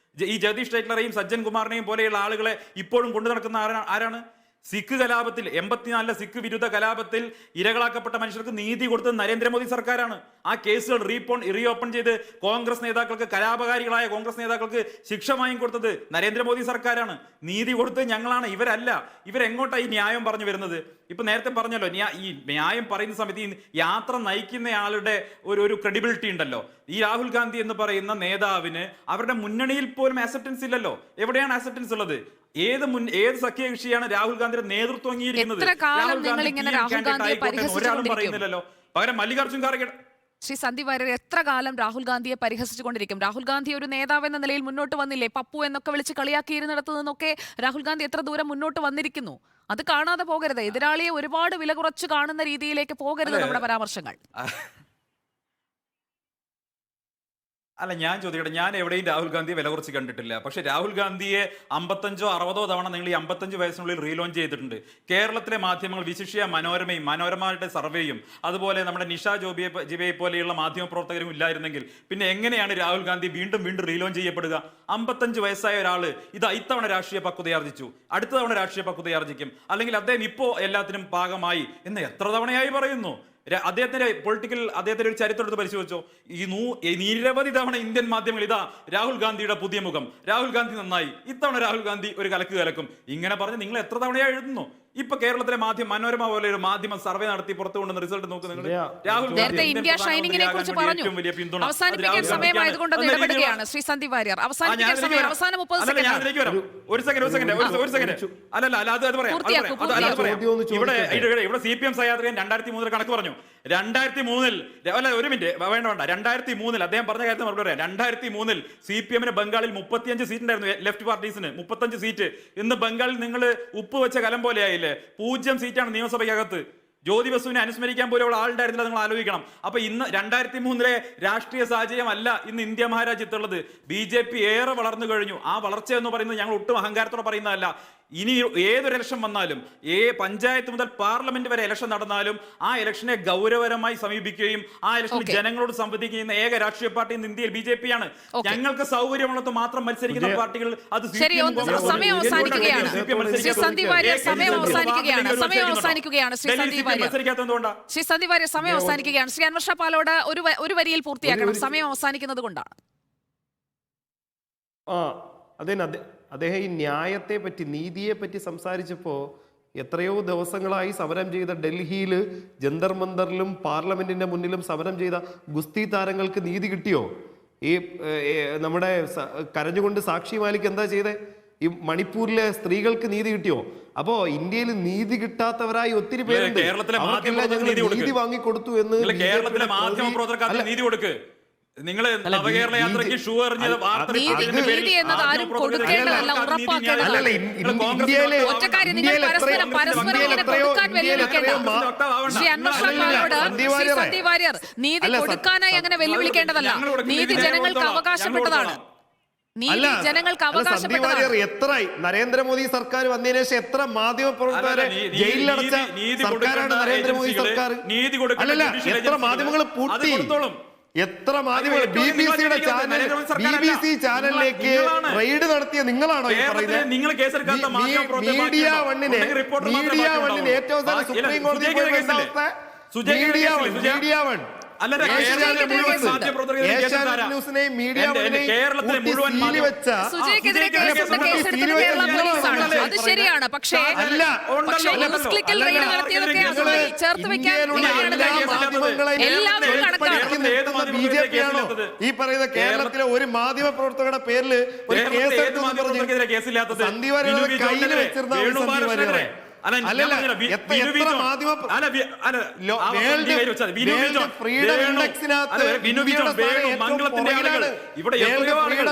ഈ ജഗദീഷ് ടൈറ്റ്ലറെയും സജ്ജൻ കുമാറിനെയും പോലെയുള്ള ആളുകളെ ഇപ്പോഴും കൊണ്ടു നടക്കുന്ന ആരാണ്? സിഖ് കലാപത്തിൽ 84 സിഖ് വിരുദ്ധ കലാപത്തിൽ ഇരകളാക്കപ്പെട്ട മനുഷ്യർക്ക് നീതി കൊടുത്തത് നരേന്ദ്രമോദി സർക്കാരാണ്. ആ കേസുകൾ റീഓപ്പൺ ചെയ്ത് കോൺഗ്രസ് നേതാക്കൾക്ക്, കലാപകാരികളായ കോൺഗ്രസ് നേതാക്കൾക്ക് ശിക്ഷ വാങ്ങിക്കൊടുത്തത് നരേന്ദ്രമോദി സർക്കാരാണ്. നീതി കൊടുത്തത് ഞങ്ങളാണ്, ഇവരല്ല. ഇവരെങ്ങോട്ടാണ് ഈ ന്യായം പറഞ്ഞു വരുന്നത്? ഇപ്പൊ നേരത്തെ പറഞ്ഞല്ലോ, ഈ ന്യായം പറയുന്ന സമയത്ത് ഈ യാത്ര നയിക്കുന്ന ആളുടെ ഒരു ക്രെഡിബിലിറ്റി ഉണ്ടല്ലോ. ഈ രാഹുൽ ഗാന്ധി എന്ന് പറയുന്ന നേതാവിന് അവരുടെ മുന്നണിയിൽ പോലും അക്സെപ്റ്റൻസ് ഇല്ലല്ലോ. എവിടെയാണ് അക്സെപ്റ്റൻസ് ഉള്ളത്? ഏത് സഖ്യകക്ഷിയാണ് രാഹുൽ ഗാന്ധിയുടെ നേതൃത്വം അംഗീകരിക്കുന്നത്? ഒരാളും പറയുന്നില്ലല്ലോ. പകരം മല്ലികാർജുൻ ഖാർഗെ. ശ്രീ സന്ദീപ് വാര്യർ, എത്ര കാലം രാഹുൽ ഗാന്ധിയെ പരിഹസിച്ചുകൊണ്ടിരിക്കും? രാഹുൽ ഗാന്ധി ഒരു നേതാവ് എന്ന നിലയിൽ മുന്നോട്ട് വന്നില്ലേ? പപ്പു എന്നൊക്കെ വിളിച്ച് കളിയാക്കിയിരുന്നിടത്തു നിന്നൊക്കെ രാഹുൽ ഗാന്ധി എത്ര ദൂരം മുന്നോട്ട് വന്നിരിക്കുന്നു? അത് കാണാതെ പോകരുത്. എതിരാളിയെ ഒരുപാട് വില കുറച്ച് കാണുന്ന രീതിയിലേക്ക് പോകരുത് നമ്മുടെ പരാമർശങ്ങൾ. അല്ല, ഞാൻ ചോദിക്കട്ടെ, ഞാൻ എവിടെയും രാഹുൽ ഗാന്ധിയെ വില കുറച്ച് കണ്ടിട്ടില്ല. പക്ഷെ രാഹുൽ ഗാന്ധിയെ 55-60 തവണ നിങ്ങൾ ഈ 55 വയസ്സിനുള്ളിൽ റീലോഞ്ച് ചെയ്തിട്ടുണ്ട്. കേരളത്തിലെ മാധ്യമങ്ങൾ, വിശിഷ്യ മനോരമയുടെ സർവേയും അതുപോലെ നമ്മുടെ നിഷ ജിബയെ പോലെയുള്ള മാധ്യമ പ്രവർത്തകരും ഇല്ലായിരുന്നെങ്കിൽ പിന്നെ എങ്ങനെയാണ് രാഹുൽ ഗാന്ധി വീണ്ടും റീലോഞ്ച് ചെയ്യപ്പെടുക? 55 വയസ്സായ ഒരാള് ഇത്തവണ രാഷ്ട്രീയ പക്വതയാർജിച്ചു, അടുത്ത തവണ രാഷ്ട്രീയ പക്വതയാർജിക്കും, അല്ലെങ്കിൽ അദ്ദേഹം ഇപ്പോ എല്ലാത്തിനും പാകമായി എന്ന് എത്ര തവണയായി പറയുന്നു? അദ്ദേഹത്തിന്റെ ഒരു ചരിത്രം എടുത്ത് പരിശോധിച്ചോ. നിരവധി തവണ ഇന്ത്യൻ മാധ്യമങ്ങൾ രാഹുൽ ഗാന്ധിയുടെ പുതിയ മുഖം, രാഹുൽ ഗാന്ധി നന്നായി, ഇത്തവണ രാഹുൽ ഗാന്ധി ഒരു കലക്കും, ഇങ്ങനെ പറഞ്ഞ് നിങ്ങൾ എത്ര തവണയായി എഴുതുന്നു? ഇപ്പൊ കേരളത്തിലെ മനോരമ പോലെ ഒരു മാധ്യമം സർവേ നടത്തി പുറത്തു കൊണ്ടുവന്ന റിസൾട്ട് നോക്കുന്നത് രാഹുൽ ഗാന്ധി ഇന്ത്യ ഷൈനിങ്ങിനെ കുറിച്ച് പറഞ്ഞു. അവസാനിപ്പിക്കാൻ സമയമായതുകൊണ്ട് ഇടപെടുകയാണ് ശ്രീ സന്ദീപ് വാര്യർ. അവസാനിപ്പിക്കാൻ സമയം, അവസാന 30 സെക്കൻഡ്. ഒരു സെക്കൻഡ്. ഇവിടെ CPM സഹയാത്രികൻ 2003 കണക്ക് പറഞ്ഞു. 2003 ഒരു മിനിറ്റ് വേണ്ട 2003 അദ്ദേഹം പറഞ്ഞ കാര്യത്തിൽ മറുപടി പറയാം. 2003 CPM ബംഗാളിൽ 35 സീറ്റ് ഉണ്ടായിരുന്നു, ലെഫ്റ്റ് പാർട്ടീസിന് 35 സീറ്റ്. ഇന്ന് ബംഗാളിൽ നിങ്ങൾ ഉപ്പ് വെച്ച കലം പോലെയായില്ലേ? 0 സീറ്റാണ് നിയമസഭയ്ക്കകത്ത്. ജ്യോതി ബസുവിനെ അനുസ്മരിക്കാൻ പോലും അവിടെ ആളുണ്ടായിരുന്നില്ല. നിങ്ങൾ ആലോചിക്കണം. അപ്പൊ ഇന്ന് 2003 രാഷ്ട്രീയ സാഹചര്യം അല്ല ഇന്ന് ഇന്ത്യ മഹാരാജ്യത്തുള്ളത്. BJP ഏറെ വളർന്നു കഴിഞ്ഞു. ആ വളർച്ച എന്ന് പറയുന്നത് ഞങ്ങൾ ഒട്ടും അഹങ്കാരത്തോടെ പറയുന്നതല്ല. ഇനി ഏതൊരു ഇലക്ഷൻ വന്നാലും, പഞ്ചായത്ത് മുതൽ പാർലമെന്റ് വരെ ഇലക്ഷൻ നടന്നാലും ആ ഇലക്ഷനെ ഗൗരവപരമായി സമീപിക്കുകയും ആ ഇലക്ഷനിൽ ജനങ്ങളോട് സംവദിക്കുന്ന ഏക രാഷ്ട്രീയ പാർട്ടി ഇന്ന് ഇന്ത്യയിൽ BJP ആണ്. ഞങ്ങൾക്ക് സൗകര്യമുള്ളത് മാത്രം മത്സരിക്കുന്ന പാർട്ടികൾ അത് സമയം അവസാനിക്കുകയാണ്. ശ്രീ സന്ദീപ് വാര്യർ, സമയം അവസാനിക്കുകയാണ്. ശ്രീ അൻവർ ഷാ പാലോട് ഒരു വരിയിൽ പൂർത്തിയാക്കണം. സമയം അവസാനിക്കുന്നത് കൊണ്ടാണ്. അദ്ദേഹം ഈ ന്യായത്തെ പറ്റി, നീതിയെ പറ്റി സംസാരിച്ചപ്പോൾ എത്രയോ ദിവസങ്ങളായി സമരം ചെയ്ത ഡൽഹിയിൽ ജന്തർ മന്ദറിലും പാർലമെന്റിന്റെ മുന്നിലും സമരം ചെയ്ത ഗുസ്തി താരങ്ങൾക്ക് നീതി കിട്ടിയോ? ഈ നമ്മുടെ കരഞ്ഞുകൊണ്ട് സാക്ഷി മാലിക് എന്താ ചെയ്തേ? ഈ മണിപ്പൂരിലെ സ്ത്രീകൾക്ക് നീതി കിട്ടിയോ? അപ്പോ ഇന്ത്യയിൽ നീതി കിട്ടാത്തവരായി ഒത്തിരി പേരുണ്ട്. നീതി വാങ്ങിക്കൊടുത്തു എന്ന് കേരളത്തിലെ മാധ്യമ പ്രവർത്തകർക്ക് നീതി കൊടുക്ക്. നിങ്ങൾ നവകേരള യാത്രയ്ക്ക് ഷൂ എറിഞ്ഞത് നീതി കൊടുക്കാനായി അങ്ങനെ വെല്ലുവിളിക്കേണ്ടതല്ല. നീതി ജനങ്ങൾക്ക് അവകാശപ്പെട്ടതാണ്. നീതി ജനങ്ങൾക്ക് അവകാശപ്പെട്ടതാണ്. എത്ര നരേന്ദ്രമോദി സർക്കാർ വന്നതിന് ശേഷം എത്ര മാധ്യമ പ്രവർത്തകരെ ജയിലിലടച്ച സർക്കാരാണ് നരേന്ദ്രമോദി സർക്കാർ. എത്ര മാധ്യമങ്ങൾ പൂട്ടി. എത്ര മാധ്യമങ്ങൾ ഏറ്റവും BBC-യുടെ നിങ്ങൾ ചാനൽ നരേന്ദ്ര സർക്കാരല്ല. BBC ചാനലിലേക്ക് നിങ്ങളാണ്. റെയ്ഡ് നടത്തിയ നിങ്ങളാണോ ഈ കേരളത്തിൽ പറയുന്നത്? നിങ്ങൾ കേസെടുക്കാത്ത മാധ്യമപ്രവർത്തകർ മീഡിയ ബാക്കിയുണ്ടോ? വണ്ണിനെ ഉണ്ടെങ്കിൽ റിപ്പോർട്ടർ മാത്രമേ മീഡിയ ബാക്കിയുണ്ടാവൂ. വണ്ണിന് ഏറ്റവും അവസാനം ഇല്ല, സുപ്രീം കോടതിയിൽ സുജയ്ക്ക് പോയി കേസില്ലേ? മീഡിയ വൺ സുജയ്ക്ക് മീഡിയ വൺ അല്ല, ഏഷ്യാനെറ്റ് ന്യൂസ്, മാധ്യമപ്രവർത്തകരെ ഏഷ്യാനെറ്റ് ന്യൂസിനെയും മീഡിയ വണ്ണിനെയും കേരളത്തിലെ കൂട്ടി മുഴുവൻ സീല് വെച്ച സുജയ്ക്കെതിരെ സുജയ്ക്കെതിരെ കേസെടുത്തത് കേരള പോലീസാണ്. അത് ശരിയാണ്. പക്ഷേ അല്ല, പക്ഷേ ഉണ്ടല്ലോ. ന്യൂസ് ക്ലിക്കിൽ റെയ്ഡ് നടത്തിയതൊക്കെ ഞങ്ങള് അതുമായി ചേർത്ത് വെക്കാൻ ഇന്ത്യയിലുള്ള തയ്യാറാണ് എല്ലാ കാര്യം. മാധ്യമങ്ങളെയും എല്ലാം കണക്കാണ്. BJP ആണോ ഈ പറയുന്ന കേരളത്തിലെ ഒരു മാധ്യമ പ്രവർത്തകരുടെ പേരിൽ ഒരു കേസെടുത്തു കേസില്ലാത്തത് സന്ദീപ് വാര്യരുടെ കയ്യിൽ വെച്ചിരുന്ന സന്ദീപ് വാര്യരെ അല്ലല്ല എത്ര മാധ്യമ വേൾഡ് ഫ്രീഡം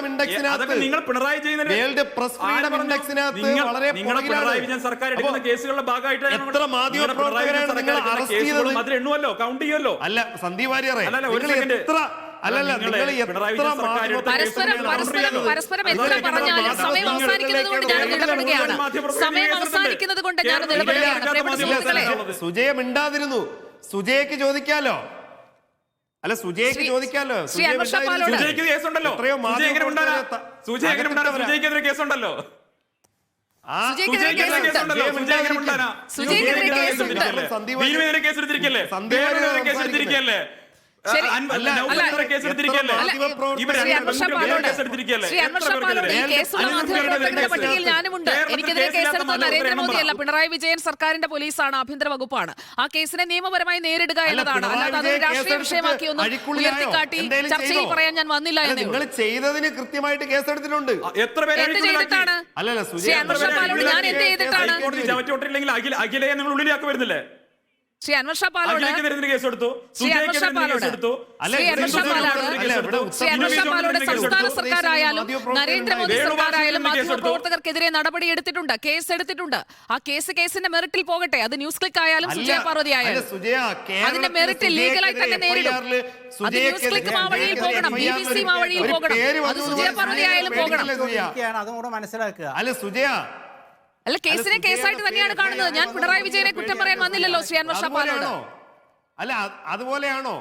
ഇൻഡെക്സിനകത്ത് നിങ്ങൾ പിണറായി ചെയ്യുന്ന വേൾഡ് പ്രസ് ഫ്രീഡം ഇൻഡെക്സിനകത്ത് വളരെ പിണറായി വിജയൻ സർക്കാർ എടുക്കുന്ന കേസുകളുടെ ഭാഗമായിട്ട് എത്ര മാധ്യമ പ്രവർത്തകരാണ് നിങ്ങൾ അറസ്റ്റ് ചെയ്തത്? അതിൽ എണ്ണുമല്ലോ, കൗണ്ട് ചെയ്യുമല്ലോ. അല്ല സന്ദീപ് വാര്യരെ അല്ലല്ല, ഒരു നിങ്ങൾ second. എത്ര അല്ലല്ല നിങ്ങൾ എത്ര മാധ്യമ പരസ്പരം എത്ര പറഞ്ഞാലും സമയം അവസാനിക്കുന്നത് കൊണ്ട് ഞാൻ ഇടപെടുകയാണ്. സമയം അവസാനിക്കുന്നത് കൊണ്ട് ഞാൻ ഇടപെടുകയാണ്. പ്രിയപ്പെട്ട സുഹൃത്തുക്കളെ, സുജയ മിണ്ടാതിരുന്നു. സുജയ്ക്ക് ചോദിക്കാലോ, അല്ല സുജയ്ക്ക് ചോദിക്കാലോ. ശ്രീ അൻവർ ഷാ പാലോട് സുജയ്ക്ക് കേസുണ്ടല്ലോ. സുജയ്ക്കെതിരെ കേസുണ്ടല്ലോ. സുജയ്ക്കെതിരെ കേസുണ്ട്. സുജയ്ക്കെതിരെ കേസുണ്ട്. ബിനുവിനെതിരെ കേസെടുത്തിരിക്കല്ലേ? വേറൊരു കേസെടുത്തിരിക്കല്ലേ? ശരി. ശ്രീ അൻവർ ഷാ പാലോട് ഈ കേസുള്ള മാധ്യമപ്രവർത്തകരുടെ പട്ടികയിൽ ഞാനുമുണ്ട്. എനിക്കെതിരെ കേസെടുത്തത് നരേന്ദ്രമോദിയല്ല, പിണറായി വിജയൻ സർക്കാരിന്റെ പോലീസാണ്, ആഭ്യന്തര വകുപ്പാണ്. ആ കേസിനെ നിയമപരമായി നേരിടുക എന്നതാണ്. അല്ലാതെ അതൊരു രാഷ്ട്രീയ വിഷയമാക്കി ഒന്നും ഉയർത്തിക്കാട്ടി ചർച്ചയിൽ പറയാൻ ഞാൻ വന്നില്ല എന്നേ നിങ്ങൾ ചെയ്തതിന് കൃത്യമായിട്ട് കേസെടുത്തിട്ടുണ്ട്. എന്ത് ചെയ്തിട്ടാണ്? അല്ലല്ല ശ്രീ അൻവർ ഷാ പാലോട് ഞാൻ എന്ത് ചെയ്തിട്ടാണ്? അഖിലയെ നിങ്ങൾ ഉള്ളിലാക്കി വരുന്നില്ലേ? ശ്രീ അൻവർ ഷാ പാലോട് ശ്രീ അൻവർ ഷാ പാലോട് സംസ്ഥാന സർക്കാരായാലും നരേന്ദ്രമോദി സർക്കാരായാലും മാധ്യമപ്രവർത്തകർക്കെതിരെ നടപടി എടുത്തിട്ടുണ്ട്, കേസെടുത്തിട്ടുണ്ട്. ആ കേസിന്റെ മെറിറ്റിൽ പോകട്ടെ. അത് ന്യൂസ് ക്ലിക്ക് ആയാലും സുജയ പാർവതി ആയാലും അതിന്റെ മെറിറ്റിൽ ലീഗലായി തന്നെ നേരിടും. അത് ന്യൂസ് ക്ലിക്ക് ആ വഴിയിൽ പോകണം, BBC ആ വഴിയിൽ പോകണം, അത് സുജയ പാർവതി ആയാലും പോകണം. അതുകൂടെ മനസ്സിലാക്കുക. അല്ല സുജയ അല്ല, കേസിനെ കേസായിട്ട് തന്നെയാണ് കാണുന്നത്. ഞാൻ പിണറായി വിജയനെ കുറ്റം പറയാൻ വന്നില്ലല്ലോ ശ്രീ അൻവർ ഷാ പാലോട്. അല്ല അതുപോലെയാണോ?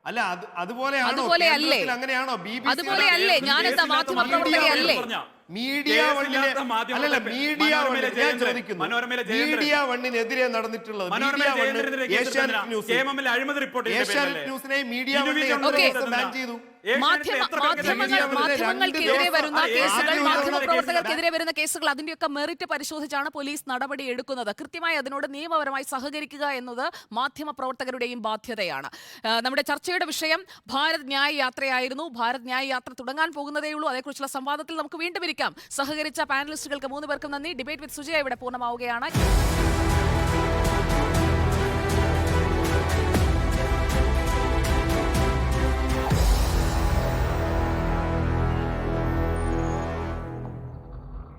അല്ല അതുപോലെയാണോ? അതുപോലെയല്ലേ? അങ്ങനെയാണോ? അതുപോലെയല്ലേ? ഞാനെന്താ മാധ്യമപ്രവർത്തകയല്ലേ? മീഡിയ വണ്ണിനെതിരെ നടന്നിട്ടുള്ളത് മാധ്യമങ്ങൾക്കെതിരെ വരുന്ന കേസുകൾ, മാധ്യമപ്രവർത്തകർക്കെതിരെ വരുന്ന കേസുകൾ, അതിന്റെയൊക്കെ മെറിറ്റ് പരിശോധിച്ചാണ് പോലീസ് നടപടി എടുക്കുന്നത്. കൃത്യമായി അതിനോട് നിയമപരമായി സഹകരിക്കുക എന്നത് മാധ്യമപ്രവർത്തകരുടെയും ബാധ്യതയാണ്. നമ്മുടെ ചർച്ചയുടെ വിഷയം ഭാരത് ന്യായ് യാത്രയായിരുന്നു. ഭാരത് ന്യായ് യാത്ര തുടങ്ങാൻ പോകുന്നതേയുള്ളൂ. അതേക്കുറിച്ചുള്ള സംവാദത്തിൽ നമുക്ക് വീണ്ടും ഇരിക്കാം. സഹകരിച്ച പാനലിസ്റ്റുകൾക്ക് 3 പേർക്കും നന്ദി. ഡിബേറ്റ് വിത്ത് സുജയ ഇവിടെ പൂർണ്ണമാവുകയാണ്.